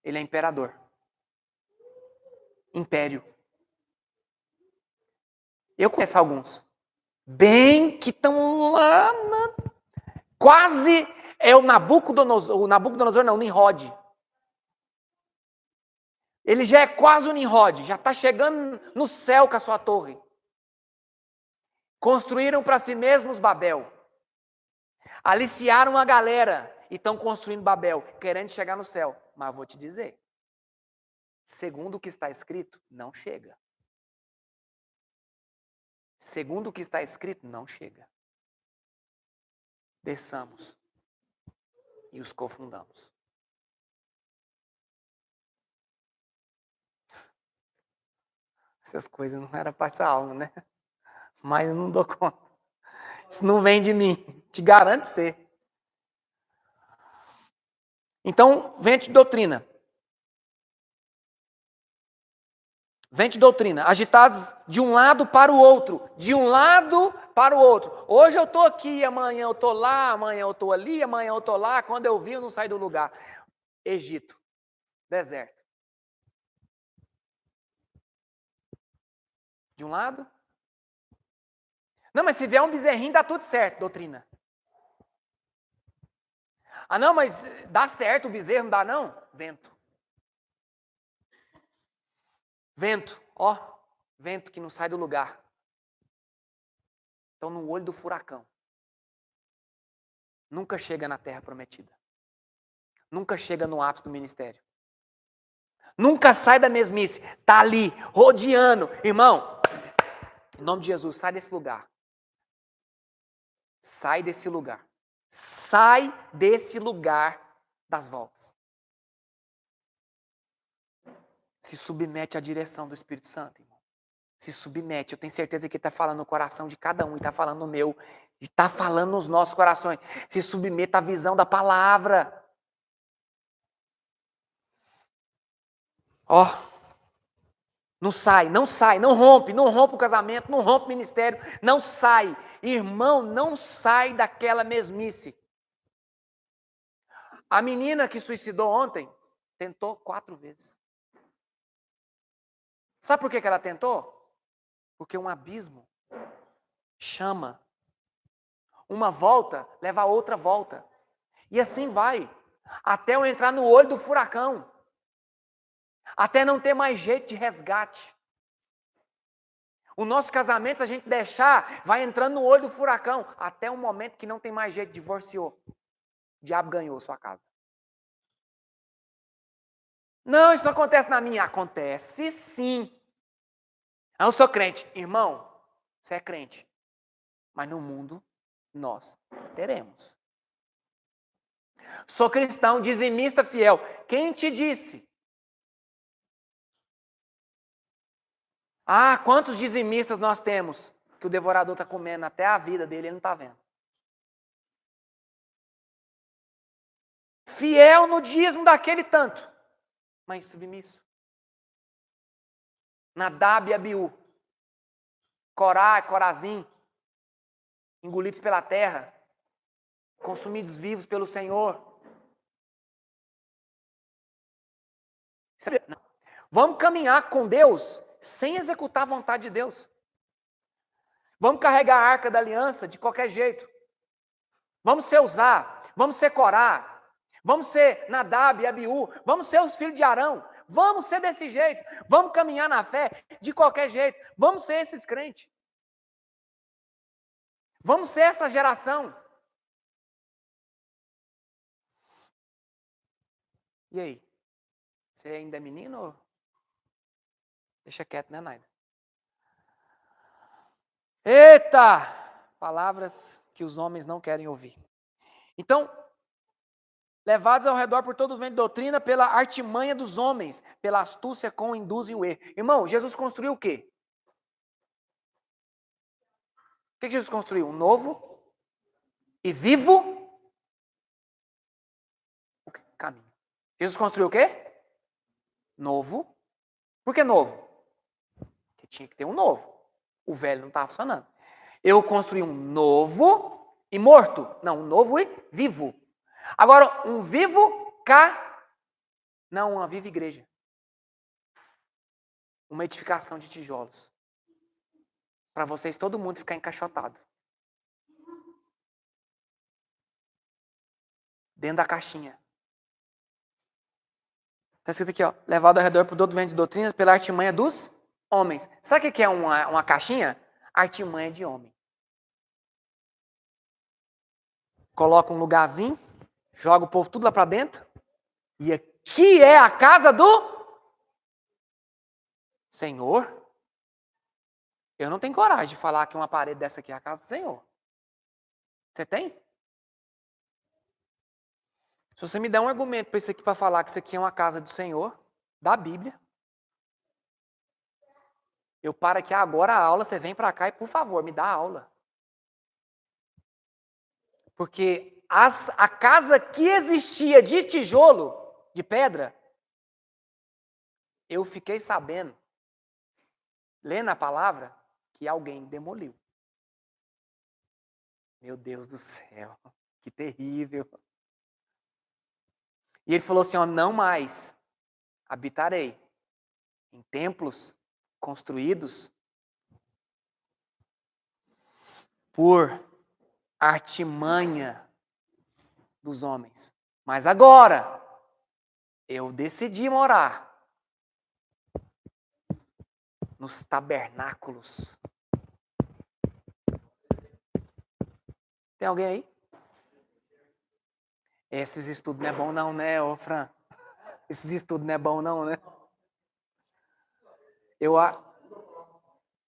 Speaker 1: Ele é imperador. Império. Eu conheço alguns. Bem que estão lá quase é o Nabucodonosor não, o Nimrod. Ele já é quase o Nimrod, já está chegando no céu com a sua torre. Construíram para si mesmos Babel. Aliciaram a galera e estão construindo Babel, querendo chegar no céu. Mas vou te dizer, segundo o que está escrito, não chega. Segundo o que está escrito, não chega. Desçamos e os confundamos. Essas coisas não eram para essa aula, né? Mas eu não dou conta. Isso não vem de mim. Te garanto para você. Então, vem de doutrina. Vem de doutrina. Agitados de um lado para o outro. De um lado para o outro. Hoje eu estou aqui, amanhã eu estou lá, amanhã eu estou ali, amanhã eu estou lá. Quando eu vi, eu não saí do lugar. Egito. Deserto. De um lado. Não, mas se vier um bezerrinho, dá tudo certo, doutrina. Ah, não, mas dá certo o bezerro, não dá não? Vento. Vento, ó. Vento que não sai do lugar. Estão no olho do furacão. Nunca chega na terra prometida. Nunca chega no ápice do ministério. Nunca sai da mesmice. Está ali, rodeando. Irmão, em nome de Jesus, sai desse lugar. Sai desse lugar. Sai desse lugar das voltas. Se submete à direção do Espírito Santo, irmão. Se submete. Eu tenho certeza que ele está falando no coração de cada um, e está falando no meu, e está falando nos nossos corações. Se submeta à visão da palavra. Ó, não sai, não sai, não rompe o casamento, não rompe o ministério, não sai. Irmão, não sai daquela mesmice. A menina que suicidou ontem tentou 4 vezes. Sabe por que ela tentou? Porque um abismo chama. Uma volta leva a outra volta. E assim vai. Até eu entrar no olho do furacão. Até não ter mais jeito de resgate. O nosso casamento, se a gente deixar, vai entrando no olho do furacão. Até o momento que não tem mais jeito, divorciou. O diabo ganhou sua casa. Não, isso não acontece na minha. Acontece sim. Eu sou crente. Irmão, você é crente. Mas no mundo, nós teremos. Sou cristão, dizimista fiel. Quem te disse? Ah, quantos dizimistas nós temos que o devorador está comendo até a vida dele, ele não está vendo. Fiel no dízimo daquele tanto, mas submisso. Nadab e Abiú, Corá e Corazim, engolidos pela terra, consumidos vivos pelo Senhor. Não. Vamos caminhar com Deus sem executar a vontade de Deus. Vamos carregar a arca da aliança de qualquer jeito. Vamos ser Uzá, vamos ser Corá, vamos ser Nadab e Abiú, vamos ser os filhos de Arão, vamos ser desse jeito, vamos caminhar na fé de qualquer jeito, vamos ser esses crentes. Vamos ser essa geração. E aí? Você ainda é menino? Ou... Deixa quieto, né, Naida? Eita! Palavras que os homens não querem ouvir. Então, levados ao redor por todo o vento de doutrina, pela artimanha dos homens, pela astúcia com induzem o erro. Irmão, Jesus construiu o quê? O que Jesus construiu? Um novo e vivo caminho. Jesus construiu o quê? Novo. Por que novo? Porque tinha que ter um novo. O velho não estava funcionando. Eu construí um novo e morto. Não, um novo e vivo. Agora, um vivo não, uma viva igreja. Uma edificação de tijolos. Para vocês, todo mundo ficar encaixotado. Dentro da caixinha. Está escrito aqui, ó. Levado ao redor por todo vento de doutrinas, pela artimanha dos homens. Sabe o que é uma caixinha? Artimanha de homem. Coloca um lugarzinho, joga o povo tudo lá para dentro. E aqui é a casa do Senhor. Eu não tenho coragem de falar que uma parede dessa aqui é a casa do Senhor. Você tem? Se você me der um argumento para isso aqui, para falar que isso aqui é uma casa do Senhor, da Bíblia, eu paro aqui agora a aula, você vem para cá e, por favor, me dá a aula. Porque a casa que existia de tijolo, de pedra, eu fiquei sabendo, lendo a palavra, que alguém demoliu. Meu Deus do céu, que terrível. E ele falou assim, ó, não mais habitarei em templos construídos por artimanha dos homens. Mas agora, eu decidi morar nos tabernáculos. Tem alguém aí? Esses estudos não é bom não, né, ô Fran? Esses estudos não é bom não, né?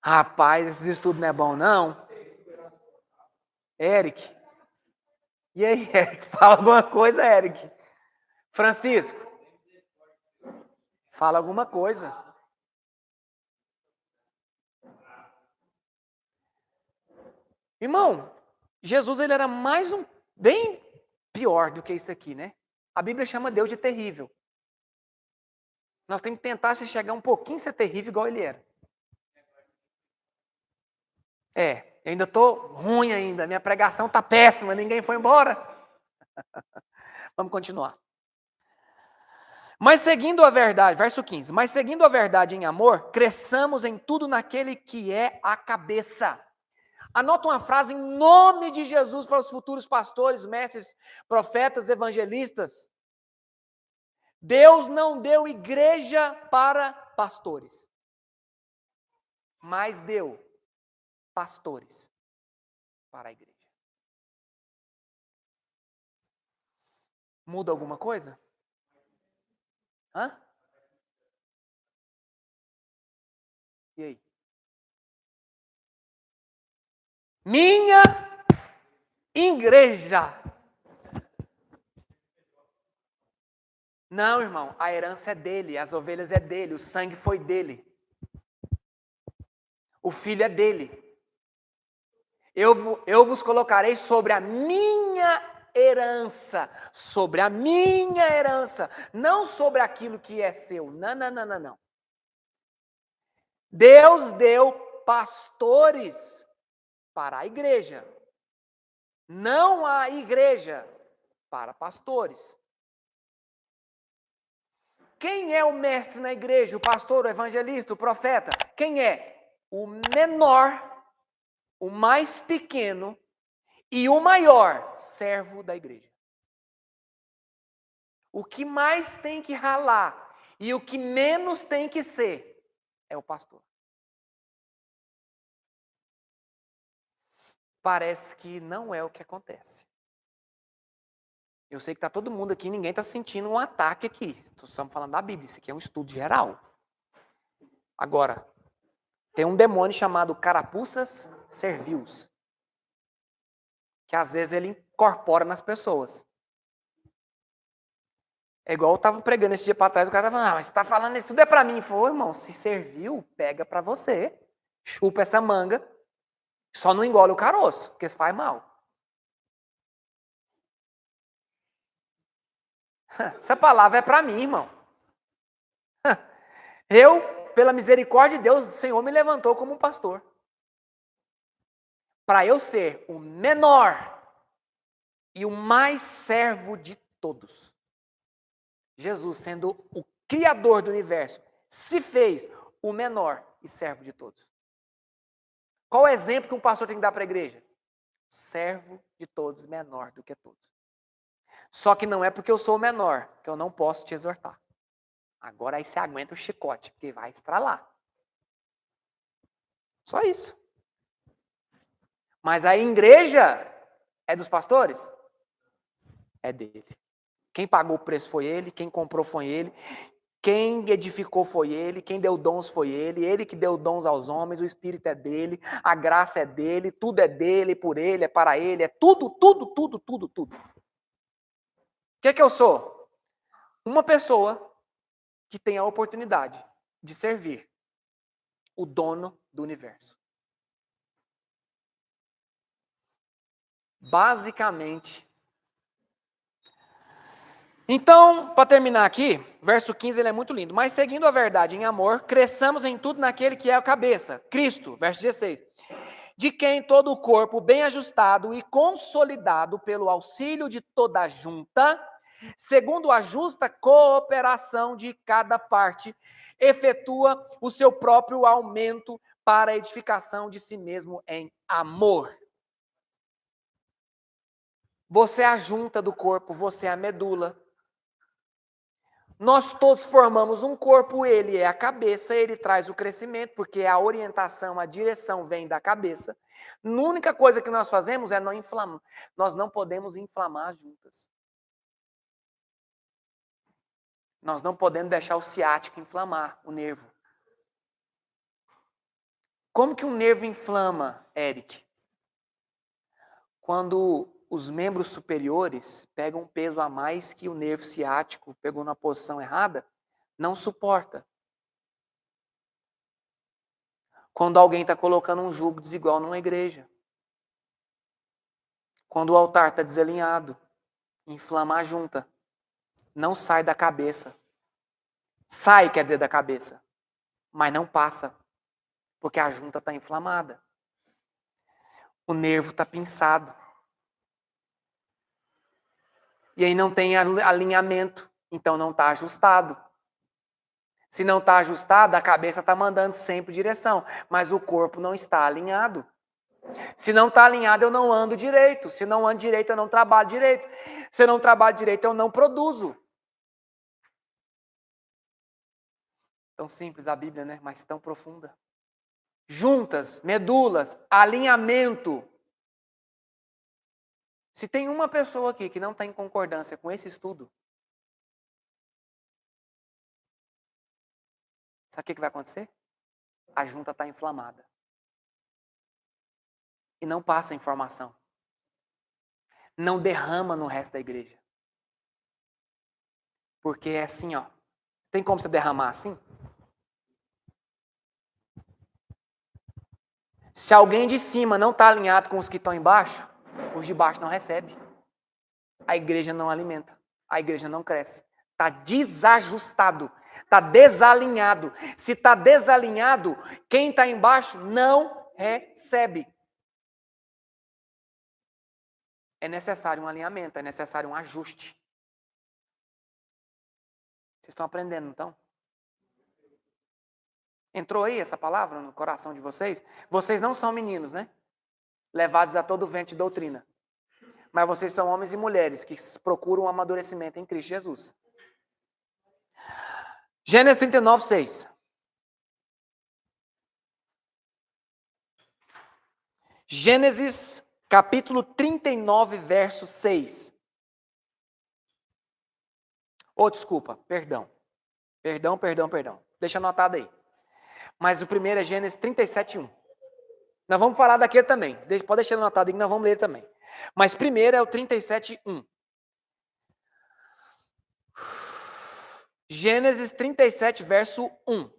Speaker 1: Rapaz, esses estudos não é bom não. Eric. E aí, Eric? Fala alguma coisa, Eric. Francisco. Fala alguma coisa. Irmão, Jesus ele era mais bem... pior do que isso aqui, né? A Bíblia chama Deus de terrível. Nós temos que tentar se chegar um pouquinho ser terrível igual ele era. Eu ainda estou ruim ainda, minha pregação está péssima, ninguém foi embora. Vamos continuar. Mas seguindo a verdade, verso 15, mas seguindo a verdade em amor, cresçamos em tudo naquele que é a cabeça. Anota uma frase em nome de Jesus para os futuros pastores, mestres, profetas, evangelistas. Deus não deu igreja para pastores, mas deu pastores para a igreja. Muda alguma coisa? Hã? E aí? Minha igreja. Não, irmão, a herança é dele, as ovelhas é dele, o sangue foi dele. O filho é dele. Eu vos colocarei sobre a minha herança, sobre a minha herança, não sobre aquilo que é seu. Não, não, não, não, não. Deus deu pastores para a igreja, não a igreja para pastores. Quem é o mestre na igreja? O pastor, o evangelista, o profeta? Quem é? O menor, o mais pequeno e o maior servo da igreja. O que mais tem que ralar e o que menos tem que ser é o pastor. Parece que não é o que acontece. Eu sei que está todo mundo aqui, ninguém está sentindo um ataque aqui. Estamos falando da Bíblia, isso aqui é um estudo geral. Agora, tem um demônio chamado carapuças servils, que às vezes ele incorpora nas pessoas. É igual eu estava pregando esse dia para trás, o cara estava falando, mas você está falando isso tudo é para mim. Eu falei, irmão, se serviu, pega para você, chupa essa manga, só não engole o caroço, porque isso faz mal. Essa palavra é para mim, irmão. Eu, pela misericórdia de Deus, o Senhor me levantou como um pastor. Para eu ser o menor e o mais servo de todos. Jesus, sendo o Criador do universo, se fez o menor e servo de todos. Qual o exemplo que um pastor tem que dar para a igreja? Servo de todos, menor do que todos. Só que não é porque eu sou o menor que eu não posso te exortar. Agora aí você aguenta o chicote, porque vai estralar. Só isso. Mas a igreja é dos pastores? É dele. Quem pagou o preço foi ele, quem comprou foi ele, quem edificou foi ele, quem deu dons foi ele que deu dons aos homens, o Espírito é dele, a graça é dele, tudo é dele, por ele, é para ele, é tudo, tudo, tudo, tudo, tudo. O que eu sou? Uma pessoa que tem a oportunidade de servir o dono do universo. Basicamente. Então, para terminar aqui, verso 15, ele é muito lindo. Mas seguindo a verdade em amor, cresçamos em tudo naquele que é a cabeça, Cristo, verso 16. De quem todo o corpo, bem ajustado e consolidado pelo auxílio de toda a junta, segundo a justa cooperação de cada parte, efetua o seu próprio aumento para a edificação de si mesmo em amor. Você é a junta do corpo, você é a medula. Nós todos formamos um corpo, ele é a cabeça, ele traz o crescimento, porque a orientação, a direção vem da cabeça. A única coisa que nós fazemos é não inflamar. Nós não podemos inflamar as juntas. Nós não podemos deixar o ciático inflamar, o nervo. Como que um nervo inflama, Eric? Quando os membros superiores pegam um peso a mais que o nervo ciático pegou na posição errada, não suporta. Quando alguém está colocando um jugo desigual numa igreja. Quando o altar está desalinhado, inflama a junta. Não sai da cabeça. Sai, quer dizer, da cabeça. Mas não passa. Porque a junta está inflamada. O nervo está pinçado. E aí não tem alinhamento. Então não está ajustado. Se não está ajustado, a cabeça está mandando sempre direção. Mas o corpo não está alinhado. Se não está alinhado, eu não ando direito. Se não ando direito, eu não trabalho direito. Se eu não trabalho direito, eu não produzo. Tão simples a Bíblia, né? Mas tão profunda. Juntas, medulas, alinhamento. Se tem uma pessoa aqui que não está em concordância com esse estudo, sabe o que vai acontecer? A junta está inflamada. E não passa informação. Não derrama no resto da igreja. Porque é assim, ó. Tem como você derramar assim? Se alguém de cima não está alinhado com os que estão embaixo, os de baixo não recebem. A igreja não alimenta. A igreja não cresce. Está desajustado. Está desalinhado. Se está desalinhado, quem está embaixo não recebe. É necessário um alinhamento, é necessário um ajuste. Vocês estão aprendendo, então? Entrou aí essa palavra no coração de vocês? Vocês não são meninos, né? Levados a todo vento de doutrina. Mas vocês são homens e mulheres que procuram um amadurecimento em Cristo Jesus. Gênesis 39, 6. Gênesis, capítulo 39, verso 6. Desculpa, perdão. Perdão. Deixa anotado aí. Mas o primeiro é Gênesis 37, 1. Nós vamos falar daquele também. Pode deixar anotado aí que nós vamos ler também. Mas primeiro é o 37, 1. Gênesis 37, verso 1.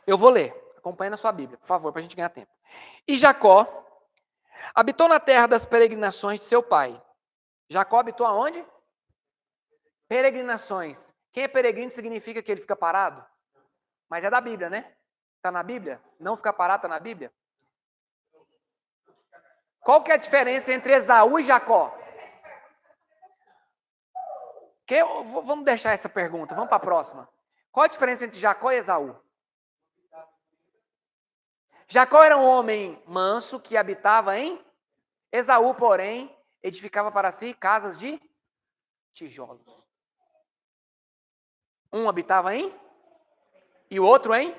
Speaker 1: Eu vou ler. Acompanhe na sua Bíblia, por favor, para a gente ganhar tempo. E Jacó habitou na terra das peregrinações de seu pai. Jacó habitou aonde? Peregrinações. Quem é peregrino significa que ele fica parado? Mas é da Bíblia, né? Está na Bíblia? Não ficar parado está na Bíblia? Qual que é a diferença entre Esaú e Jacó? Vamos deixar essa pergunta, vamos para a próxima. Qual a diferença entre Jacó e Esaú? Jacó era um homem manso que habitava em Esaú, porém, edificava para si casas de tijolos. Um habitava em e o outro em?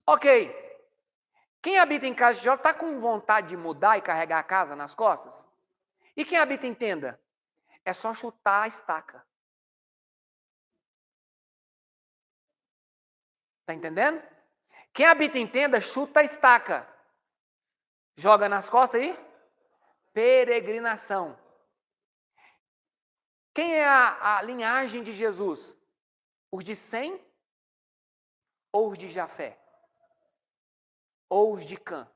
Speaker 1: Ok. Quem habita em casa de tijolos está com vontade de mudar e carregar a casa nas costas? E quem habita em tenda? É só chutar a estaca. Está entendendo? Quem habita em tenda, chuta a estaca. Joga nas costas e peregrinação. Quem é a linhagem de Jesus? Os de Sem ou os de Jafé? Ou os de Cã?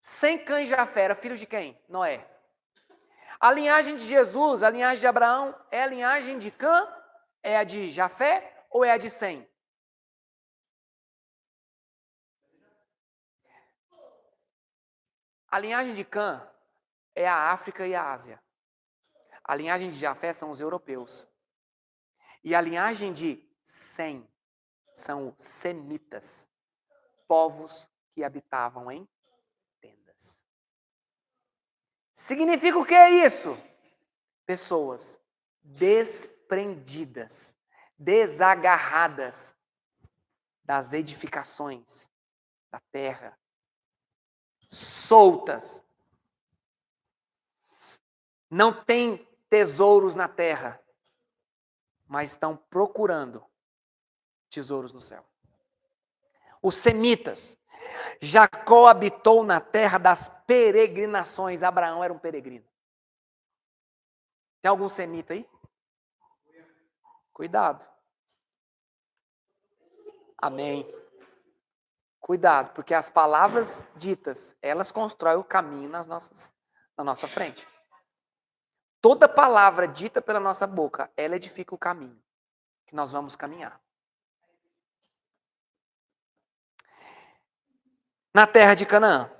Speaker 1: Sem, Cã e Jafé era filho de quem? Noé. A linhagem de Jesus, a linhagem de Abraão, é a linhagem de Cã? É a de Jafé ou é a de Sem? A linhagem de Cã é a África e a Ásia. A linhagem de Jafé são os europeus. E a linhagem de Sem são os semitas, povos que habitavam em tendas. Significa o que é isso? Pessoas desprendidas, desagarradas das edificações da terra, soltas. Não têm tesouros na terra, mas estão procurando tesouros no céu. Os semitas. Jacó habitou na terra das peregrinações. Abraão era um peregrino. Tem algum semita aí? Cuidado. Amém. Cuidado, porque as palavras ditas, elas constroem o caminho na nossa frente. Toda palavra dita pela nossa boca, ela edifica o caminho que nós vamos caminhar. Na terra de Canaã.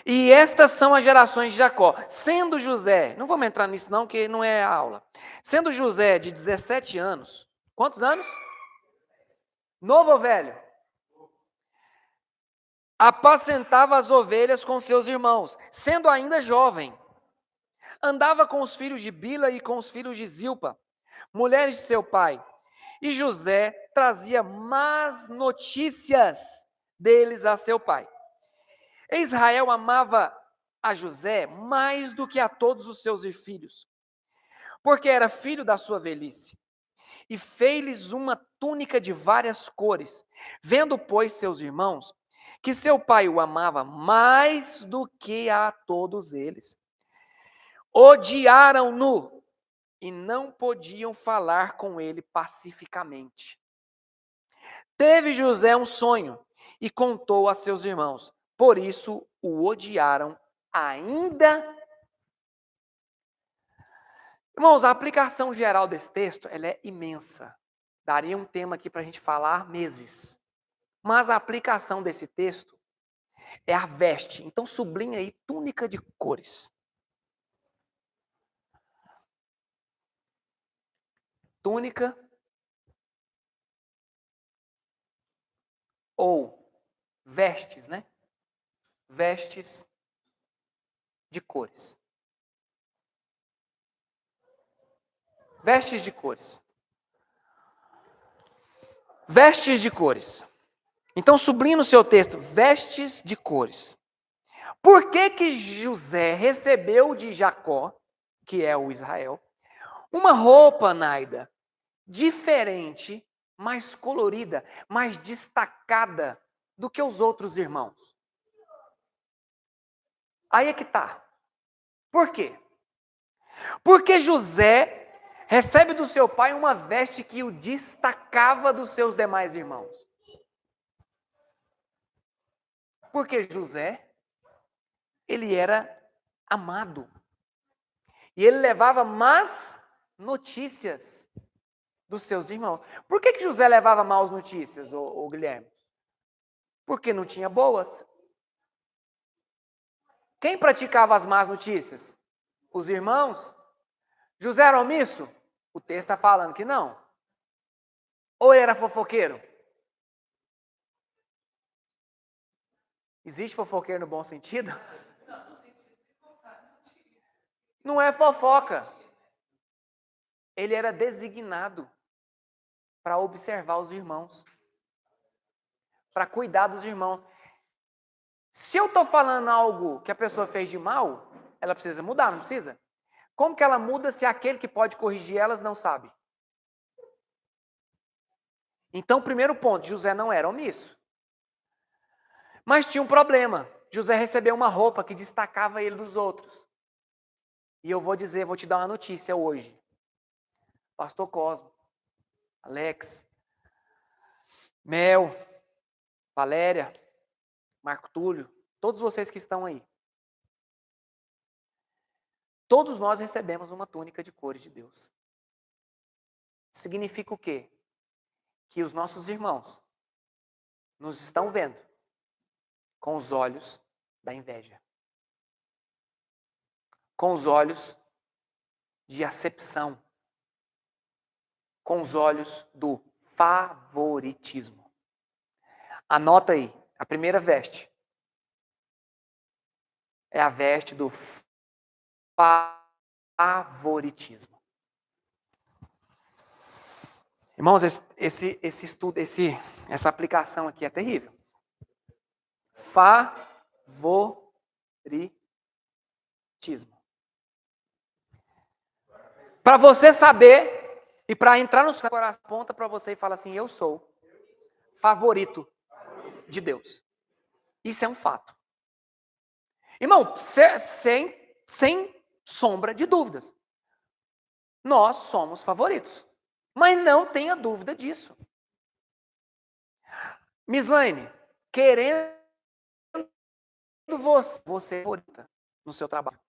Speaker 1: E estas são as gerações de Jacó. Sendo José, não vamos entrar nisso não, que não é a aula. Sendo José de 17 anos, quantos anos? Novo ou velho? Apacentava as ovelhas com seus irmãos, sendo ainda jovem. Andava com os filhos de Bila e com os filhos de Zilpa, mulheres de seu pai. E José trazia más notícias deles a seu pai. Israel amava a José mais do que a todos os seus filhos, porque era filho da sua velhice. E fez-lhes uma túnica de várias cores. Vendo, pois, seus irmãos, que seu pai o amava mais do que a todos eles, odiaram-no e não podiam falar com ele pacificamente. Teve José um sonho e contou a seus irmãos. Por isso o odiaram ainda. Irmãos, a aplicação geral desse texto ela é imensa. Daria um tema aqui para a gente falar meses. Mas a aplicação desse texto é a veste. Então sublinha aí túnica de cores. Túnica ou vestes, né? Vestes de cores. Vestes de cores. Vestes de cores. Então sublinhe no seu texto, vestes de cores. Por que que José recebeu de Jacó, que é o Israel, uma roupa, Naida, diferente, mais colorida, mais destacada do que os outros irmãos? Aí é que tá. Por quê? Porque José recebe do seu pai uma veste que o destacava dos seus demais irmãos. Porque José, ele era amado. E ele levava más notícias dos seus irmãos. Por que José levava más notícias, ô Guilherme? Porque não tinha boas. Quem praticava as más notícias? Os irmãos? José era omisso? O texto está falando que não. Ou ele era fofoqueiro? Existe fofoqueiro no bom sentido? Não é fofoca. Ele era designado para observar os irmãos, para cuidar dos irmãos. Se eu estou falando algo que a pessoa fez de mal, ela precisa mudar, não precisa? Como que ela muda se aquele que pode corrigir elas não sabe? Então, primeiro ponto, José não era omisso. Mas tinha um problema. José recebeu uma roupa que destacava ele dos outros. E eu vou te dar uma notícia hoje. Pastor Cosmo, Alex, Mel, Valéria, Marco Túlio, todos vocês que estão aí. Todos nós recebemos uma túnica de cores de Deus. Significa o quê? Que os nossos irmãos nos estão vendo com os olhos da inveja. Com os olhos de acepção. Com os olhos do favoritismo. Anota aí, a primeira veste. É a veste do favoritismo. Irmãos, esse estudo, essa aplicação aqui é terrível. Favoritismo. Para você saber e para entrar no seu coração, aponta para você e fala assim: eu sou favorito de Deus. Isso é um fato. Irmão, sem sombra de dúvidas. Nós somos favoritos. Mas não tenha dúvida disso. Mislaine, querendo você favorita no seu trabalho.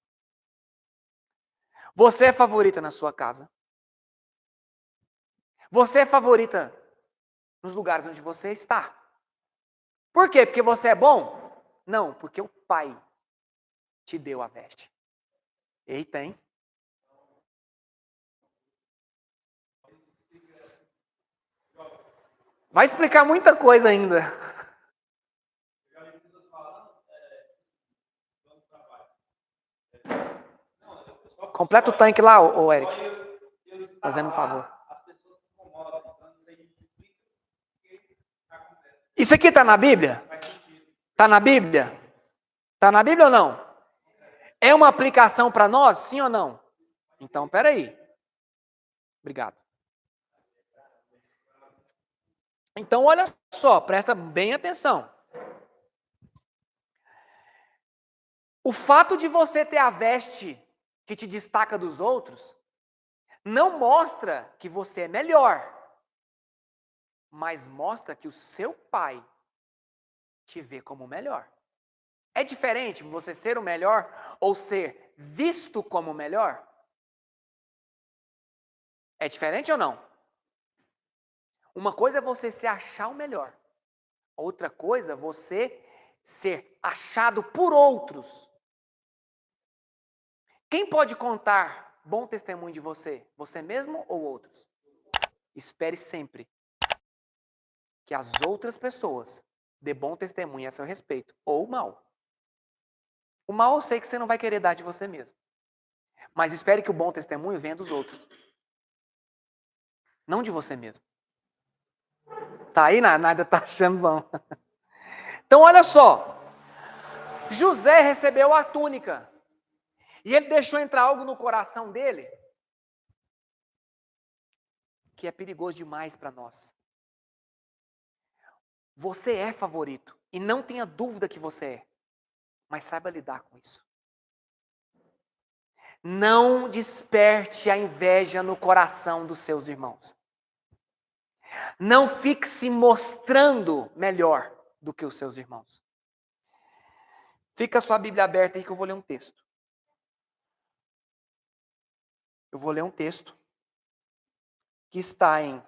Speaker 1: Você é favorita na sua casa? Você é favorita nos lugares onde você está? Por quê? Porque você é bom? Não, porque o Pai te deu a veste. Eita, hein? Vai explicar muita coisa ainda. Completa o tanque lá, ô Eric. Fazendo um favor. Isso aqui está na Bíblia? Está na Bíblia? Está na Bíblia ou não? É uma aplicação para nós, sim ou não? Então, peraí. Obrigado. Então, olha só, presta bem atenção. O fato de você ter a veste que te destaca dos outros não mostra que você é melhor, mas mostra que o seu pai te vê como melhor. É diferente você ser o melhor ou ser visto como melhor? É diferente ou não? Uma coisa é você se achar o melhor. Outra coisa é você ser achado por outros. Quem pode contar bom testemunho de você? Você mesmo ou outros? Espere sempre que as outras pessoas dê bom testemunho a seu respeito, ou mal. O mal eu sei que você não vai querer dar de você mesmo. Mas espere que o bom testemunho venha dos outros. Não de você mesmo. Tá aí, nada tá achando bom. Então, olha só. José recebeu a túnica. E ele deixou entrar algo no coração dele que é perigoso demais para nós. Você é favorito. E não tenha dúvida que você é. Mas saiba lidar com isso. Não desperte a inveja no coração dos seus irmãos. Não fique se mostrando melhor do que os seus irmãos. Fica a sua Bíblia aberta aí que eu vou ler um texto. Eu vou ler um texto que está em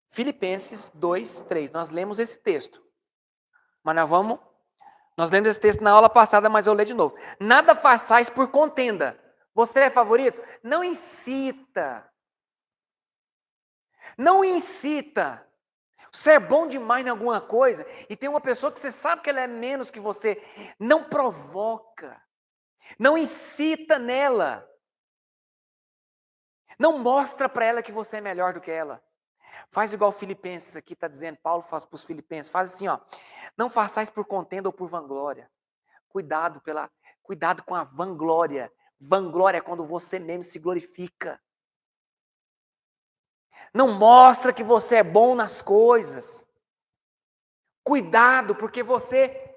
Speaker 1: Filipenses 2:3. Nós lemos esse texto. Mas nós lemos esse texto na aula passada, mas eu leio de novo. Nada façais por contenda. Você é favorito? Não incita. Não incita. Você é bom demais em alguma coisa e tem uma pessoa que você sabe que ela é menos que você. Não provoca. Não incita nela. Não mostra para ela que você é melhor do que ela. Faz igual Filipenses aqui está dizendo, Paulo faz para os Filipenses. Faz assim, ó. Não façais por contenda ou por vanglória. Cuidado com a vanglória. Vanglória é quando você mesmo se glorifica. Não mostra que você é bom nas coisas. Cuidado, porque você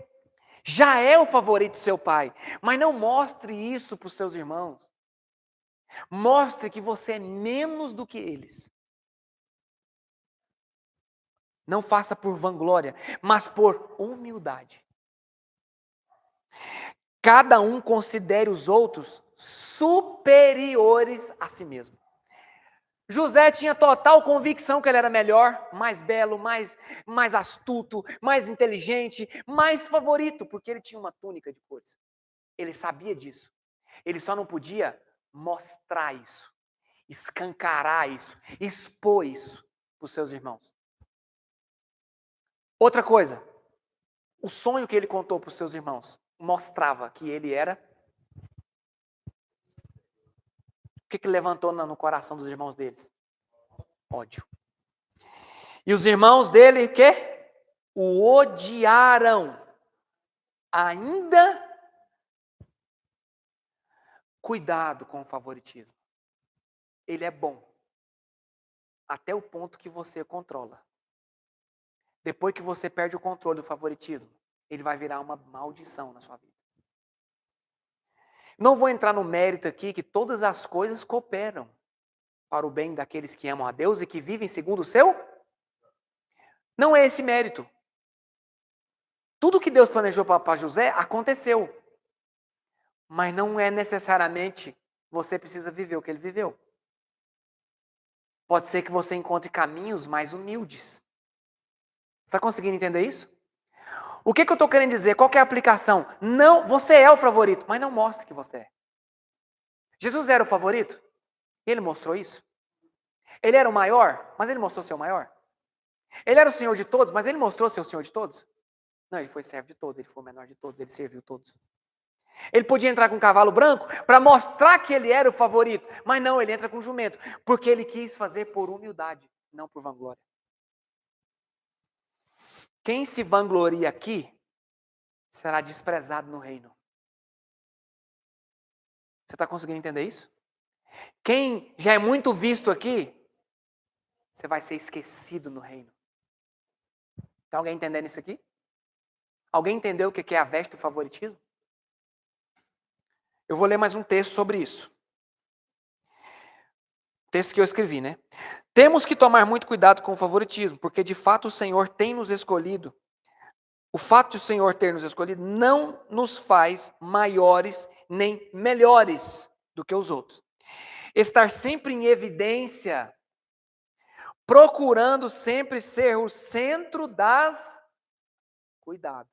Speaker 1: já é o favorito do seu pai. Mas não mostre isso para os seus irmãos. Mostre que você é menos do que eles. Não faça por vanglória, mas por humildade. Cada um considere os outros superiores a si mesmo. José tinha total convicção que ele era melhor, mais belo, mais astuto, mais inteligente, mais favorito, porque ele tinha uma túnica de cores. Ele sabia disso. Ele só não podia mostrar isso, escancarar isso, expor isso para os seus irmãos. Outra coisa, o sonho que ele contou para os seus irmãos mostrava que ele era... O que levantou no coração dos irmãos deles? Ódio. E os irmãos dele, o quê? O odiaram. Ainda cuidado com o favoritismo. Ele é bom. Até o ponto que você controla. Depois que você perde o controle do favoritismo, ele vai virar uma maldição na sua vida. Não vou entrar no mérito aqui que todas as coisas cooperam para o bem daqueles que amam a Deus e que vivem segundo o seu. Não é esse mérito. Tudo que Deus planejou para José aconteceu. Mas não é necessariamente você precisa viver o que ele viveu. Pode ser que você encontre caminhos mais humildes. Você está conseguindo entender isso? O que eu estou querendo dizer? Qual que é a aplicação? Não, você é o favorito, mas não mostre que você é. Jesus era o favorito? E ele mostrou isso. Ele era o maior, mas ele mostrou ser o maior. Ele era o Senhor de todos, mas ele mostrou ser o Senhor de todos? Não, ele foi servo de todos, ele foi o menor de todos, ele serviu todos. Ele podia entrar com um cavalo branco para mostrar que ele era o favorito, mas não, ele entra com jumento, porque ele quis fazer por humildade, não por vanglória. Quem se vangloria aqui será desprezado no reino. Você está conseguindo entender isso? Quem já é muito visto aqui, você vai ser esquecido no reino. Tem alguém entendendo isso aqui? Alguém entendeu o que é a veste do favoritismo? Eu vou ler mais um texto sobre isso. Texto que eu escrevi, né? Temos que tomar muito cuidado com o favoritismo, porque de fato o Senhor tem nos escolhido. O fato de o Senhor ter nos escolhido não nos faz maiores nem melhores do que os outros. Estar sempre em evidência, procurando sempre ser o centro das... Cuidado.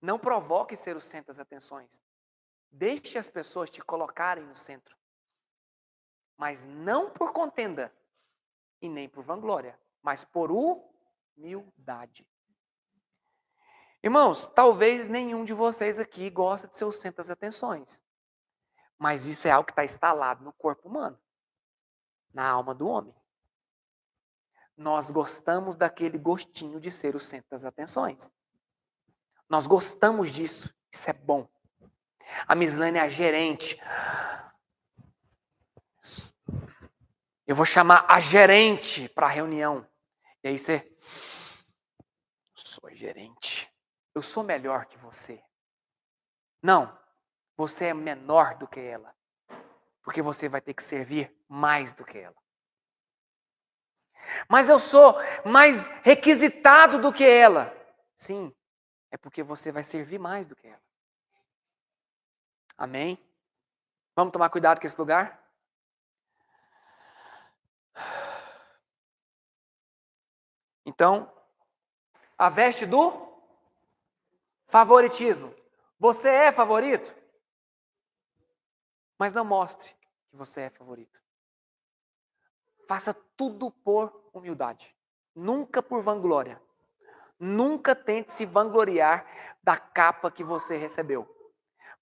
Speaker 1: Não provoque ser o centro das atenções. Deixe as pessoas te colocarem no centro. Mas não por contenda e nem por vanglória, mas por humildade. Irmãos, talvez nenhum de vocês aqui gosta de ser o centro das atenções. Mas isso é algo que está instalado no corpo humano, na alma do homem. Nós gostamos daquele gostinho de ser o centro das atenções. Nós gostamos disso. Isso é bom. A Mislane é a gerente. Eu vou chamar a gerente para a reunião. E aí você... Sou gerente. Eu sou melhor que você. Não. Você é menor do que ela. Porque você vai ter que servir mais do que ela. Mas eu sou mais requisitado do que ela. Sim. É porque você vai servir mais do que ela. Amém? Vamos tomar cuidado com esse lugar? Então, a veste do favoritismo. Você é favorito? Mas não mostre que você é favorito. Faça tudo por humildade. Nunca por vanglória. Nunca tente se vangloriar da capa que você recebeu.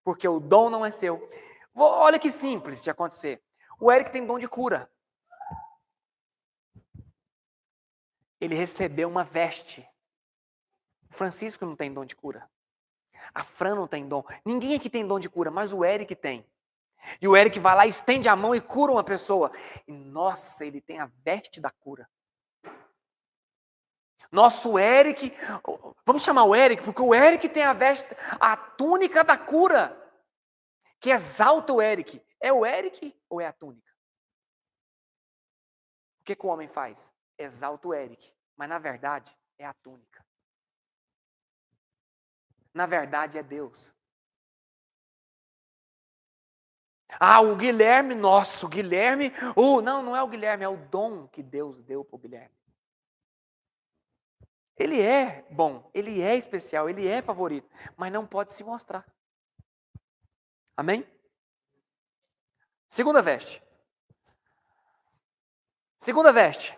Speaker 1: Porque o dom não é seu. Olha que simples de acontecer. O Eric tem dom de cura. Ele recebeu uma veste. O Francisco não tem dom de cura. A Fran não tem dom. Ninguém aqui tem dom de cura, mas o Eric tem. E o Eric vai lá, estende a mão e cura uma pessoa. E nossa, ele tem a veste da cura. Nosso Eric, vamos chamar o Eric, porque o Eric tem a veste, a túnica da cura, que exalta o Eric. É o Eric ou é a túnica? O que o homem faz? Exalta o Eric, mas na verdade é a túnica. Na verdade é Deus. Ah, o Guilherme, nossa, o Guilherme, não é o Guilherme, é o dom que Deus deu para o Guilherme. Ele é bom, ele é especial, ele é favorito, mas não pode se mostrar. Amém? Segunda veste. Segunda veste.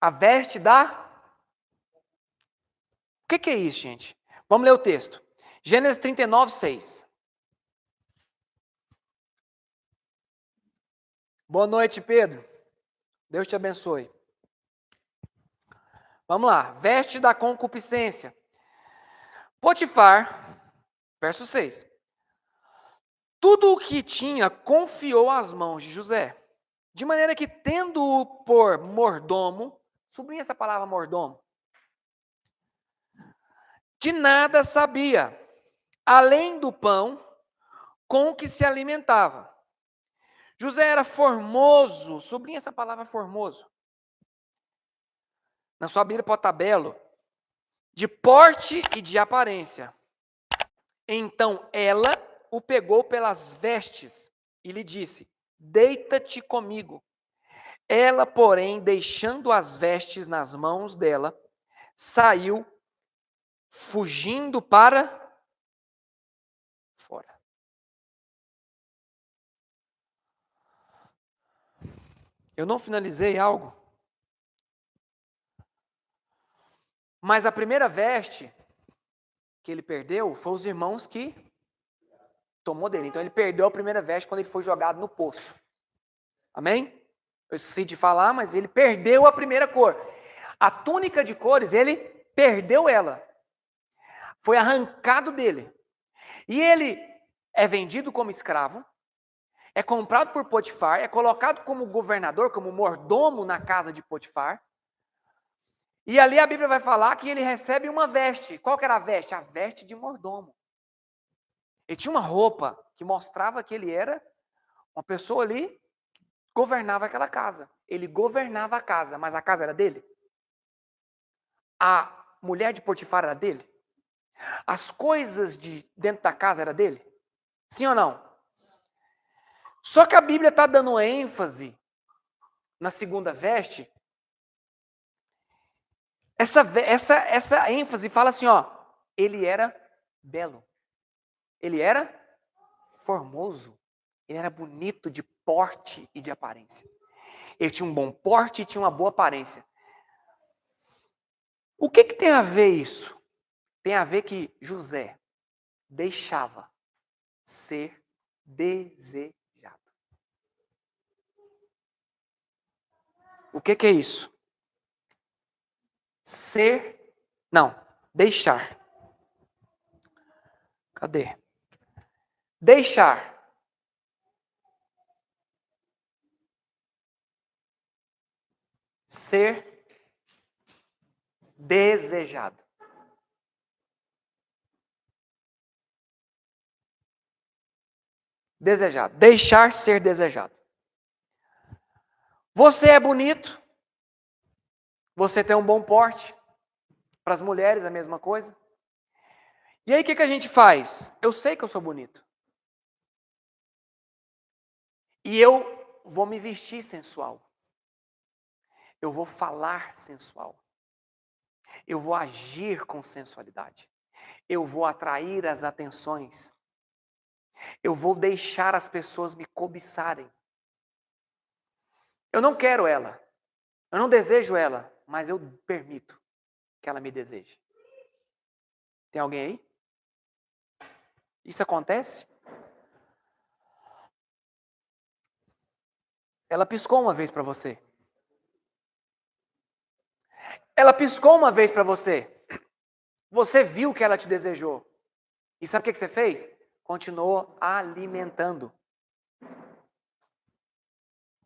Speaker 1: A veste da... O que é isso, gente? Vamos ler o texto. Gênesis 39, 6. Boa noite, Pedro. Deus te abençoe. Vamos lá. Veste da concupiscência. Potifar, verso 6. Tudo o que tinha confiou às mãos de José. De maneira que, tendo-o por mordomo, sublinha essa palavra mordomo, de nada sabia, além do pão com que se alimentava. José era formoso, sublinha essa palavra formoso. Na sua Bíblia pode estar belo, de porte e de aparência. Então ela o pegou pelas vestes e lhe disse: deita-te comigo. Ela, porém, deixando as vestes nas mãos dela, saiu fugindo para fora. Eu não finalizei algo, mas a primeira veste que ele perdeu foi os irmãos que tomou dele. Então ele perdeu a primeira veste quando ele foi jogado no poço. Amém? Eu esqueci de falar, mas ele perdeu a primeira cor. A túnica de cores, ele perdeu ela. Foi arrancado dele. E ele é vendido como escravo, é comprado por Potifar, é colocado como governador, como mordomo na casa de Potifar. E ali a Bíblia vai falar que ele recebe uma veste. Qual que era a veste? A veste de mordomo. Ele tinha uma roupa que mostrava que ele era uma pessoa ali que governava aquela casa. Ele governava a casa, mas a casa era dele? A mulher de Potifar era dele? As coisas de dentro da casa era dele? Sim ou não? Só que a Bíblia está dando ênfase na segunda veste. Essa ênfase fala assim, ó, ele era belo. Ele era formoso. Ele era bonito de porte e de aparência. Ele tinha um bom porte e tinha uma boa aparência. O que tem a ver isso? Tem a ver que José deixava ser desejado. O que é isso? Deixar. Cadê? Deixar. Ser desejado. Desejado. Deixar ser desejado. Você é bonito. Você tem um bom porte. Para as mulheres, a mesma coisa. E aí, o que a gente faz? Eu sei que eu sou bonito. E eu vou me vestir sensual. Eu vou falar sensual. Eu vou agir com sensualidade. Eu vou atrair as atenções. Eu vou deixar as pessoas me cobiçarem. Eu não quero ela. Eu não desejo ela, mas eu permito que ela me deseje. Tem alguém aí? Isso acontece? Ela piscou uma vez para você. Ela piscou uma vez para você. Você viu que ela te desejou. E sabe o que você fez? Continuou alimentando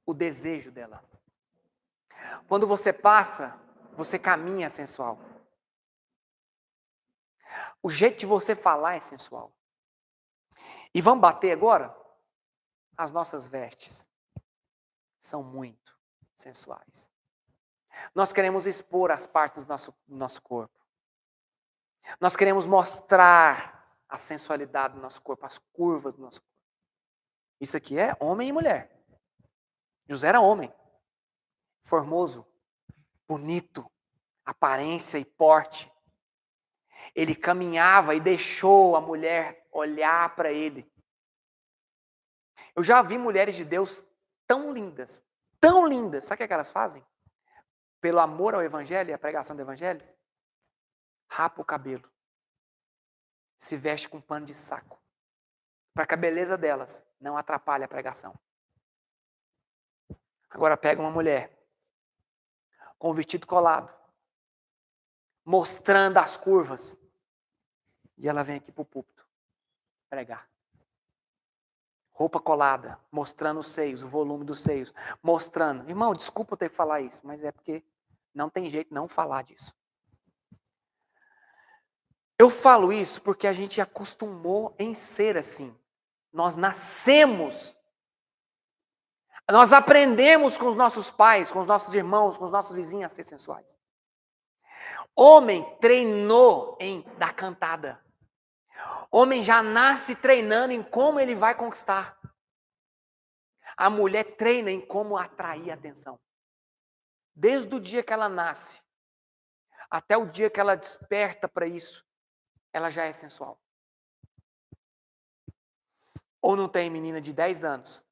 Speaker 1: o desejo dela. Quando você passa, você caminha sensual. O jeito de você falar é sensual. E vamos bater agora? As nossas vestes são muito sensuais. Nós queremos expor as partes do nosso corpo. Nós queremos mostrar a sensualidade do nosso corpo, as curvas do nosso corpo. Isso aqui é homem e mulher. José era homem, formoso, bonito, aparência e porte. Ele caminhava e deixou a mulher olhar para ele. Eu já vi mulheres de Deus tão lindas. Sabe o que elas fazem? Pelo amor ao evangelho e à pregação do evangelho, rapa o cabelo. Se veste com pano de saco. Para que a beleza delas não atrapalhe a pregação. Agora pega uma mulher com o vestido colado, mostrando as curvas, e ela vem aqui para o púlpito pregar. Roupa colada, mostrando os seios, o volume dos seios, mostrando. Irmão, desculpa eu ter que falar isso, mas é porque não tem jeito de não falar disso. Eu falo isso porque a gente acostumou em ser assim. Nós nascemos. Nós aprendemos com os nossos pais, com os nossos irmãos, com os nossos vizinhos a ser sensuais. Homem treinou em dar cantada. Homem já nasce treinando em como ele vai conquistar. A mulher treina em como atrair atenção. Desde o dia que ela nasce, até o dia que ela desperta para isso, ela já é sensual. Ou não tem menina de 10 anos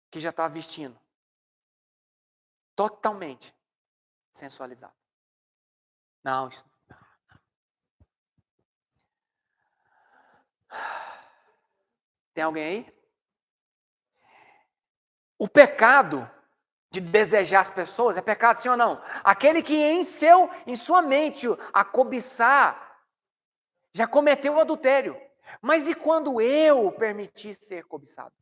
Speaker 1: que já está vestindo totalmente sensualizada. Não, isso. Tem alguém aí? O pecado de desejar as pessoas é pecado, sim ou não? Aquele que em sua mente a cobiçar já cometeu o adultério. Mas e quando eu permiti ser cobiçado?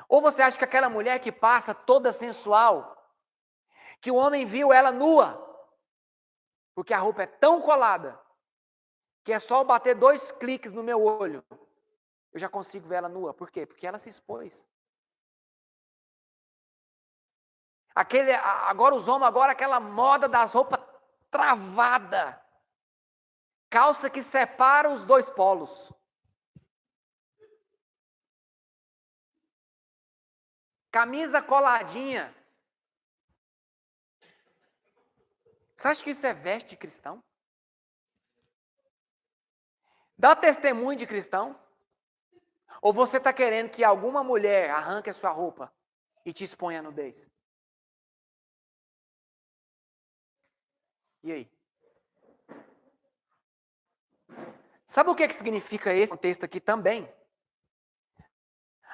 Speaker 1: Ou você acha que aquela mulher que passa toda sensual, que o homem viu ela nua, porque a roupa é tão colada, que é só eu bater 2 cliques no meu olho, eu já consigo ver ela nua. Por quê? Porque ela se expôs. Agora os homens, aquela moda das roupas travada. Calça que separa os 2 polos. Camisa coladinha. Você acha que isso é veste de cristão? Dá testemunho de cristão? Ou você está querendo que alguma mulher arranque a sua roupa e te exponha a nudez? E aí? Sabe o que significa esse contexto aqui também?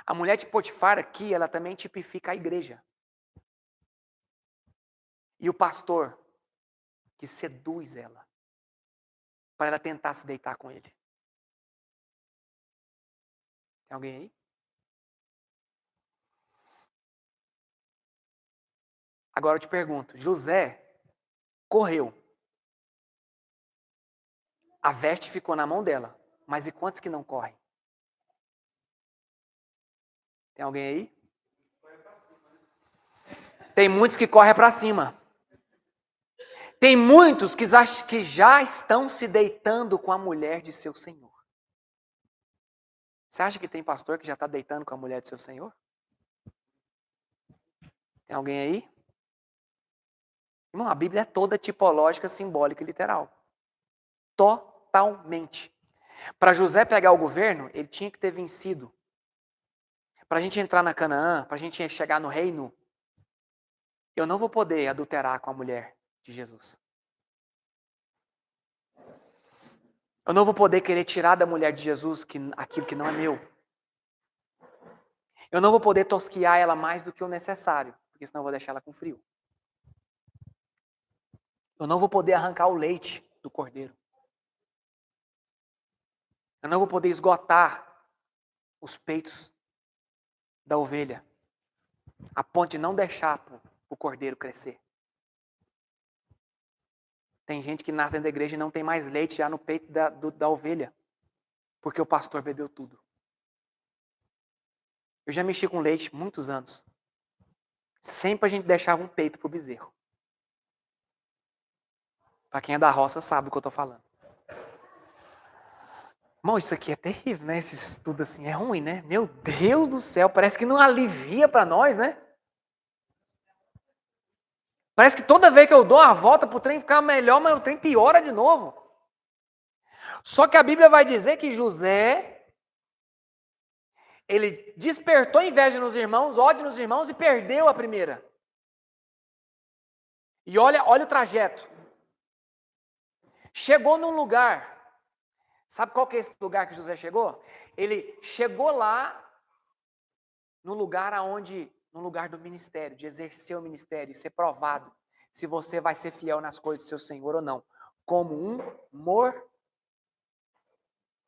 Speaker 1: A mulher de Potifar aqui, ela também tipifica a igreja. E o pastor que seduz ela para ela tentar se deitar com ele. Tem alguém aí? Agora eu te pergunto, José correu. A veste ficou na mão dela. Mas e quantos que não correm? Tem alguém aí? Tem muitos que correm para cima. Tem muitos que já estão se deitando com a mulher de seu senhor. Você acha que tem pastor que já está deitando com a mulher de seu senhor? Tem alguém aí? Irmão, a Bíblia é toda tipológica, simbólica e literal. Totalmente. Para José pegar o governo, ele tinha que ter vencido. Para a gente entrar na Canaã, para a gente chegar no reino, eu não vou poder adulterar com a mulher de Jesus. Eu não vou poder querer tirar da mulher de Jesus aquilo que não é meu. Eu não vou poder tosquiar ela mais do que o necessário, porque senão eu vou deixar ela com frio. Eu não vou poder arrancar o leite do cordeiro. Eu não vou poder esgotar os peitos da ovelha, a ponto de não deixar o cordeiro crescer. Tem gente que nasce dentro da igreja e não tem mais leite já no peito da ovelha, porque o pastor bebeu tudo. Eu já mexi com leite muitos anos. Sempre a gente deixava um peito pro bezerro. Para quem é da roça sabe o que eu estou falando. Irmão, isso aqui é terrível, né? Esse estudo assim é ruim, né? Meu Deus do céu, parece que não alivia para nós, né? Parece que toda vez que eu dou a volta para o trem ficar melhor, mas o trem piora de novo. Só que a Bíblia vai dizer que José, ele despertou inveja nos irmãos, ódio nos irmãos e perdeu a primeira. E olha o trajeto. Chegou num lugar. Sabe qual que é esse lugar que José chegou? Ele chegou lá no lugar do ministério, de exercer o ministério, de ser provado se você vai ser fiel nas coisas do seu Senhor ou não. Como um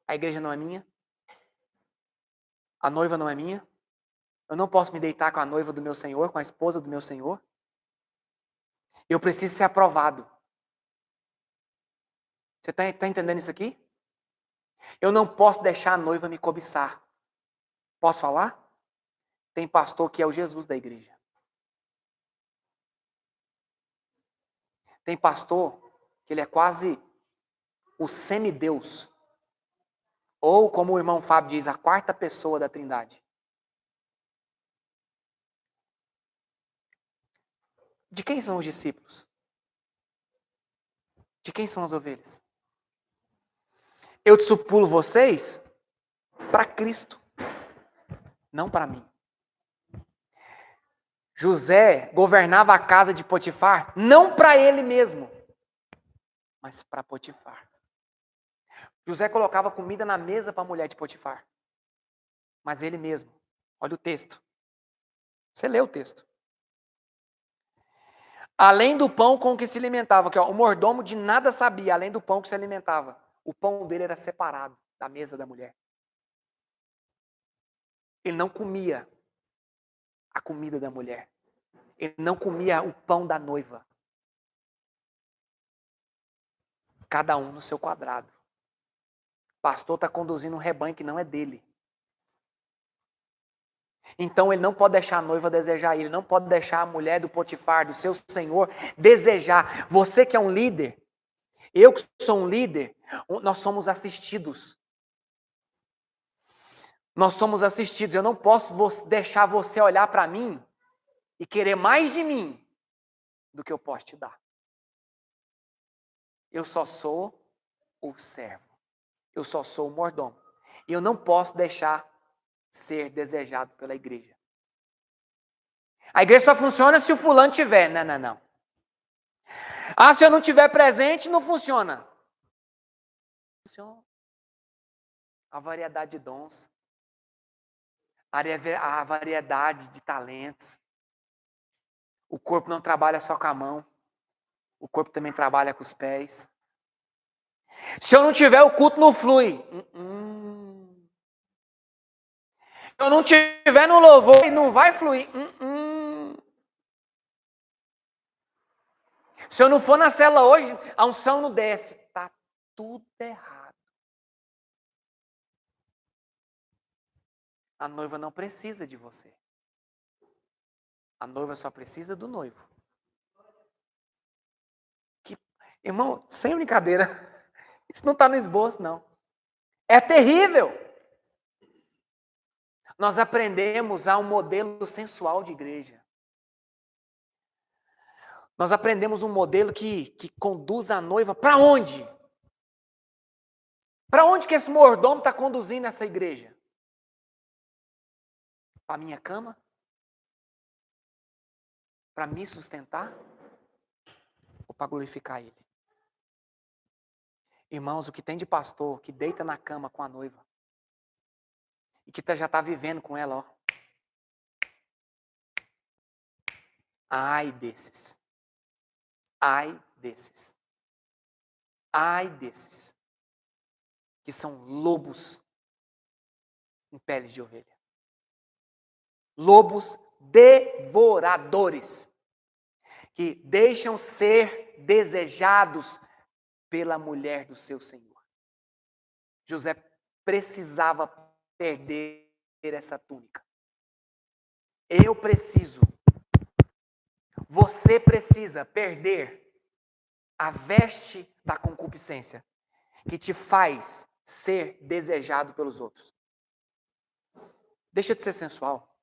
Speaker 1: a igreja não é minha, a noiva não é minha, eu não posso me deitar com a noiva do meu Senhor, com a esposa do meu Senhor. Eu preciso ser aprovado. Você está entendendo isso aqui? Eu não posso deixar a noiva me cobiçar. Posso falar? Tem pastor que é o Jesus da igreja. Tem pastor que ele é quase o semideus. Ou, como o irmão Fábio diz, a quarta pessoa da Trindade. De quem são os discípulos? De quem são as ovelhas? Eu discipulo vocês para Cristo, não para mim. José governava a casa de Potifar, não para ele mesmo, mas para Potifar. José colocava comida na mesa para a mulher de Potifar, mas ele mesmo. Olha o texto. Você lê o texto. Além do pão com que se alimentava, que o mordomo de nada sabia, além do pão que se alimentava. O pão dele era separado da mesa da mulher. Ele não comia a comida da mulher. Ele não comia o pão da noiva. Cada um no seu quadrado. O pastor está conduzindo um rebanho que não é dele. Então ele não pode deixar a noiva desejar ele, não pode deixar a mulher do Potifar, do seu senhor, desejar. Você que é um líder, eu que sou um líder, nós somos assistidos. Nós somos assistidos. Eu não posso deixar você olhar para mim e querer mais de mim do que eu posso te dar. Eu só sou o servo. Eu só sou o mordomo. E eu não posso deixar ser desejado pela igreja. A igreja só funciona se o fulano tiver. Não. Ah, se eu não tiver presente, não funciona. Funciona. A variedade de dons. A variedade de talentos. O corpo não trabalha só com a mão. O corpo também trabalha com os pés. Se eu não tiver, o culto não flui. Se eu não tiver no louvor, não vai fluir. Se eu não for na célula hoje, a unção não desce. Tá tudo errado. A noiva não precisa de você. A noiva só precisa do noivo. Irmão, sem brincadeira, isso não está no esboço, não. É terrível. Nós aprendemos a um modelo sensual de igreja. Nós aprendemos um modelo que conduz a noiva para onde? Para onde que esse mordomo está conduzindo essa igreja? Para a minha cama? Para me sustentar? Ou para glorificar ele? Irmãos, o que tem de pastor que deita na cama com a noiva e que já está vivendo com ela, ó. Ai desses. Ai desses. Ai desses. Que são lobos em pele de ovelha. Lobos devoradores. Que deixam ser desejados pela mulher do seu senhor. José precisava perder essa túnica. Eu preciso. Você precisa perder a veste da concupiscência que te faz ser desejado pelos outros. Deixa de ser sensual.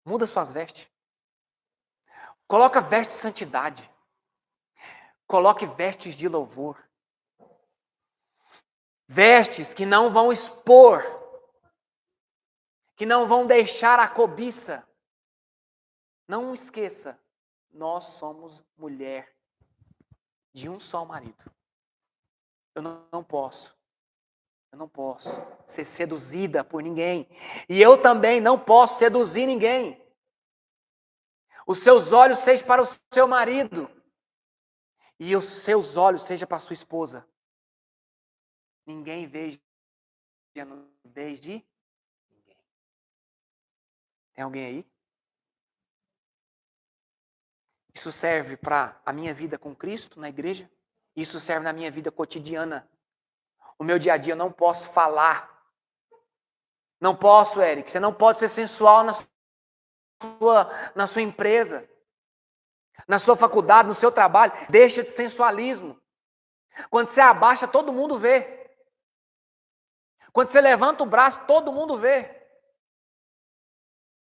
Speaker 1: Muda suas vestes. Coloca veste de santidade. Coloque vestes de louvor. Vestes que não vão expor, que não vão deixar a cobiça. Não esqueça, nós somos mulher de um só marido. Eu não posso ser seduzida por ninguém. E eu também não posso seduzir ninguém. Os seus olhos sejam para o seu marido. E os seus olhos sejam para a sua esposa. Ninguém veja a nudez de ninguém. Tem alguém aí? Isso serve para a minha vida com Cristo na igreja? Isso serve na minha vida cotidiana. O meu dia a dia eu não posso falar. Não posso, Eric. Você não pode ser sensual na sua empresa, na sua faculdade, no seu trabalho. Deixa de sensualismo. Quando você abaixa, todo mundo vê. Quando você levanta o braço, todo mundo vê.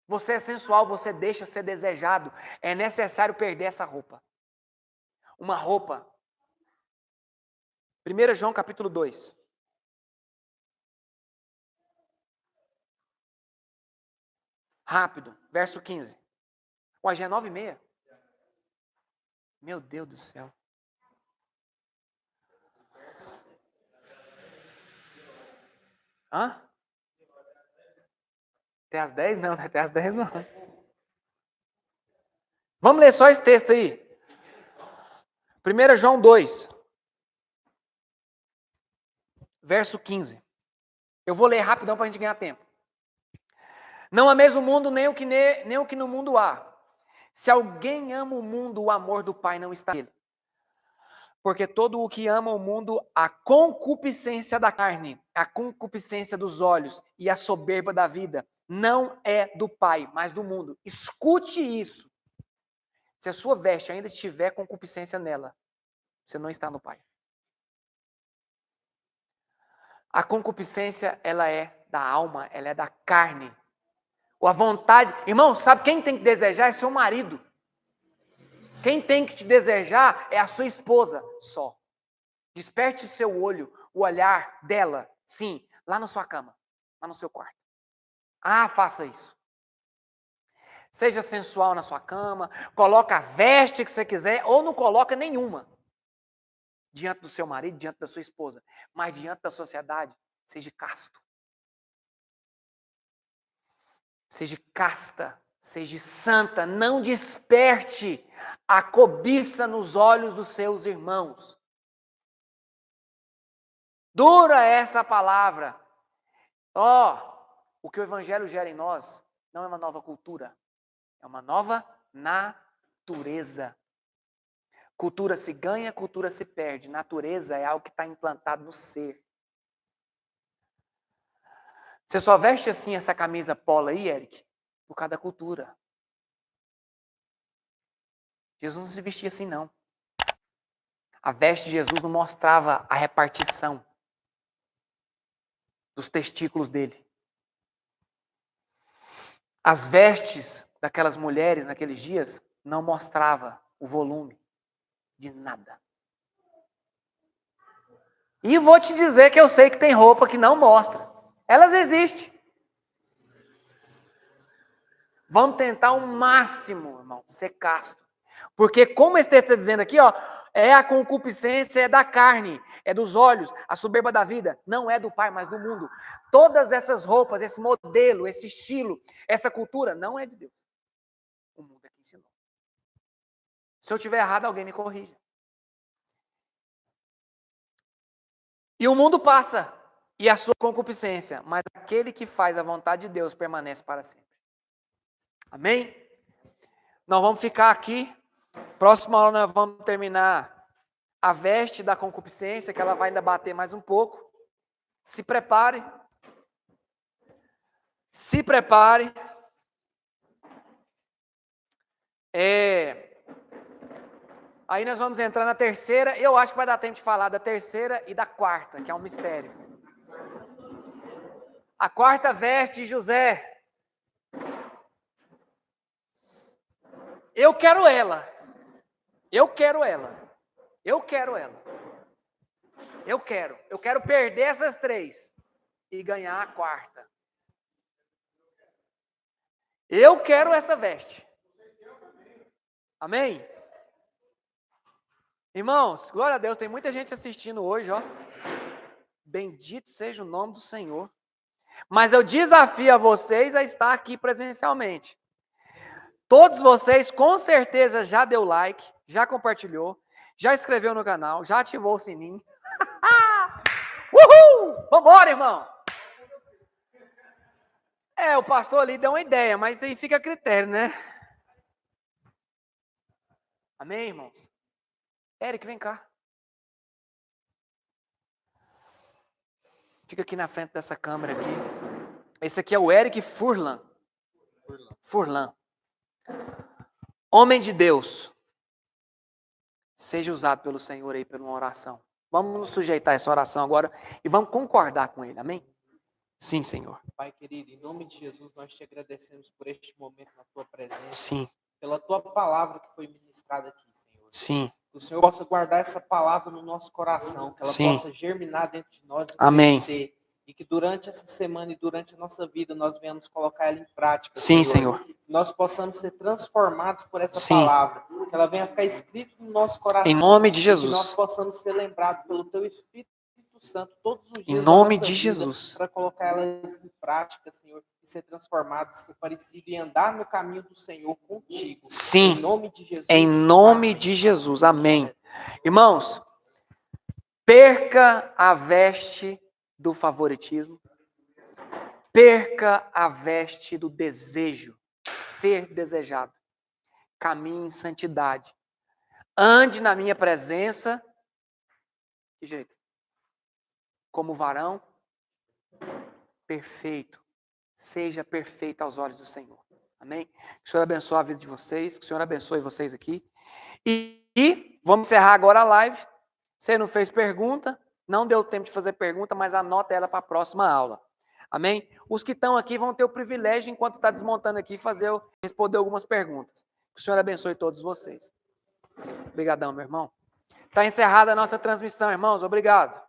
Speaker 1: Você é sensual, você deixa ser desejado. É necessário perder essa roupa. Uma roupa. 1 João capítulo 2. Rápido, verso 15. Ué, já é 9h30. Meu Deus do céu. Hã? Até as 10? Não, até as 10 não. Vamos ler só esse texto aí. 1 João 2. Verso 15. Eu vou ler rapidão para a gente ganhar tempo. Não ameis o mundo, nem o que no mundo há. Se alguém ama o mundo, o amor do Pai não está nele. Porque todo o que ama o mundo, a concupiscência da carne, a concupiscência dos olhos e a soberba da vida, não é do Pai, mas do mundo. Escute isso. Se a sua veste ainda tiver concupiscência nela, você não está no Pai. A concupiscência, ela é da alma, ela é da carne. Ou a vontade. Irmão, sabe quem tem que desejar? É seu marido. Quem tem que te desejar é a sua esposa só. Desperte o seu olho, o olhar dela, sim, lá na sua cama, lá no seu quarto. Ah, faça isso. Seja sensual na sua cama, coloca a veste que você quiser, ou não coloca nenhuma. Diante do seu marido, diante da sua esposa. Mas diante da sociedade, seja casto. Seja casta, seja santa, não desperte a cobiça nos olhos dos seus irmãos. Dura essa palavra. O que o Evangelho gera em nós não é uma nova cultura, é uma nova natureza. Cultura se ganha, cultura se perde. Natureza é algo que está implantado no ser. Você só veste assim essa camisa polo aí, Eric, por causa da cultura. Jesus não se vestia assim, não. A veste de Jesus não mostrava a repartição dos testículos dele. As vestes daquelas mulheres naqueles dias não mostrava o volume de nada. E vou te dizer que eu sei que tem roupa que não mostra. Elas existem. Vamos tentar o máximo, irmão, ser casto. Porque como esse texto está dizendo aqui, é a concupiscência, é da carne, é dos olhos, a soberba da vida, não é do Pai, mas do mundo. Todas essas roupas, esse modelo, esse estilo, essa cultura, não é de Deus. O mundo é que ensinou. Se eu estiver errado, alguém me corrija. E o mundo passa, e a sua concupiscência, mas aquele que faz a vontade de Deus permanece para sempre. Amém? Nós vamos ficar aqui. Próxima aula nós vamos terminar a veste da concupiscência, que ela vai ainda bater mais um pouco. Se prepare. Se prepare. Aí nós vamos entrar na terceira. Eu acho que vai dar tempo de falar da terceira e da quarta, que é um mistério. A quarta veste de José. Eu quero ela. Eu quero ela. Eu quero ela. Eu quero perder essas três e ganhar a quarta. Eu quero essa veste. Amém? Irmãos, glória a Deus, tem muita gente assistindo hoje, Bendito seja o nome do Senhor. Mas eu desafio a vocês a estar aqui presencialmente. Todos vocês, com certeza, já deu like, já compartilhou, já inscreveu no canal, já ativou o sininho. Uhul! Vambora, irmão! O pastor ali deu uma ideia, mas isso aí fica a critério, né? Amém, irmãos? Eric, vem cá. Fica aqui na frente dessa câmera aqui. Esse aqui é o Eric Furlan. Furlan. Homem de Deus. Seja usado pelo Senhor aí por uma oração. Vamos nos sujeitar a essa oração agora e vamos concordar com ele, amém? Sim, Senhor.
Speaker 2: Pai querido, em nome de Jesus, nós te agradecemos por este momento na tua presença,
Speaker 1: Sim,
Speaker 2: pela tua palavra que foi ministrada aqui, Senhor.
Speaker 1: sim,
Speaker 2: Que o Senhor possa guardar essa palavra no nosso coração, que ela
Speaker 1: sim.
Speaker 2: possa germinar dentro de nós e
Speaker 1: Amém.
Speaker 2: crescer. E que durante essa semana e durante a nossa vida nós venhamos colocar ela em prática,
Speaker 1: Sim,
Speaker 2: Senhor.
Speaker 1: Senhor.
Speaker 2: Que nós possamos ser transformados por essa
Speaker 1: Sim.
Speaker 2: palavra. Que ela venha ficar escrita no nosso coração.
Speaker 1: Em nome de
Speaker 2: E que nós
Speaker 1: Jesus.
Speaker 2: possamos ser lembrados pelo teu Espírito Santo todos os
Speaker 1: Em
Speaker 2: dias da
Speaker 1: nome
Speaker 2: nossa
Speaker 1: de
Speaker 2: vida
Speaker 1: Jesus.
Speaker 2: para colocar ela em prática, Senhor. E ser transformado, ser parecido e andar no caminho do Senhor contigo.
Speaker 1: Sim.
Speaker 2: Em nome de Jesus.
Speaker 1: Em nome
Speaker 2: Amém.
Speaker 1: de Jesus. Amém. Irmãos, perca a veste do favoritismo. Perca a veste do desejo, ser desejado. Caminhe em santidade. Ande na minha presença. Que jeito? Como varão perfeito. Seja perfeito aos olhos do Senhor. Amém? Que o Senhor abençoe a vida de vocês. Que o Senhor abençoe vocês aqui. E vamos encerrar agora a live. Você não fez pergunta, não deu tempo de fazer pergunta, mas anota ela para a próxima aula. Amém? Os que estão aqui vão ter o privilégio, enquanto está desmontando aqui, responder algumas perguntas. Que o Senhor abençoe todos vocês. Obrigadão, meu irmão. Está encerrada a nossa transmissão, irmãos. Obrigado.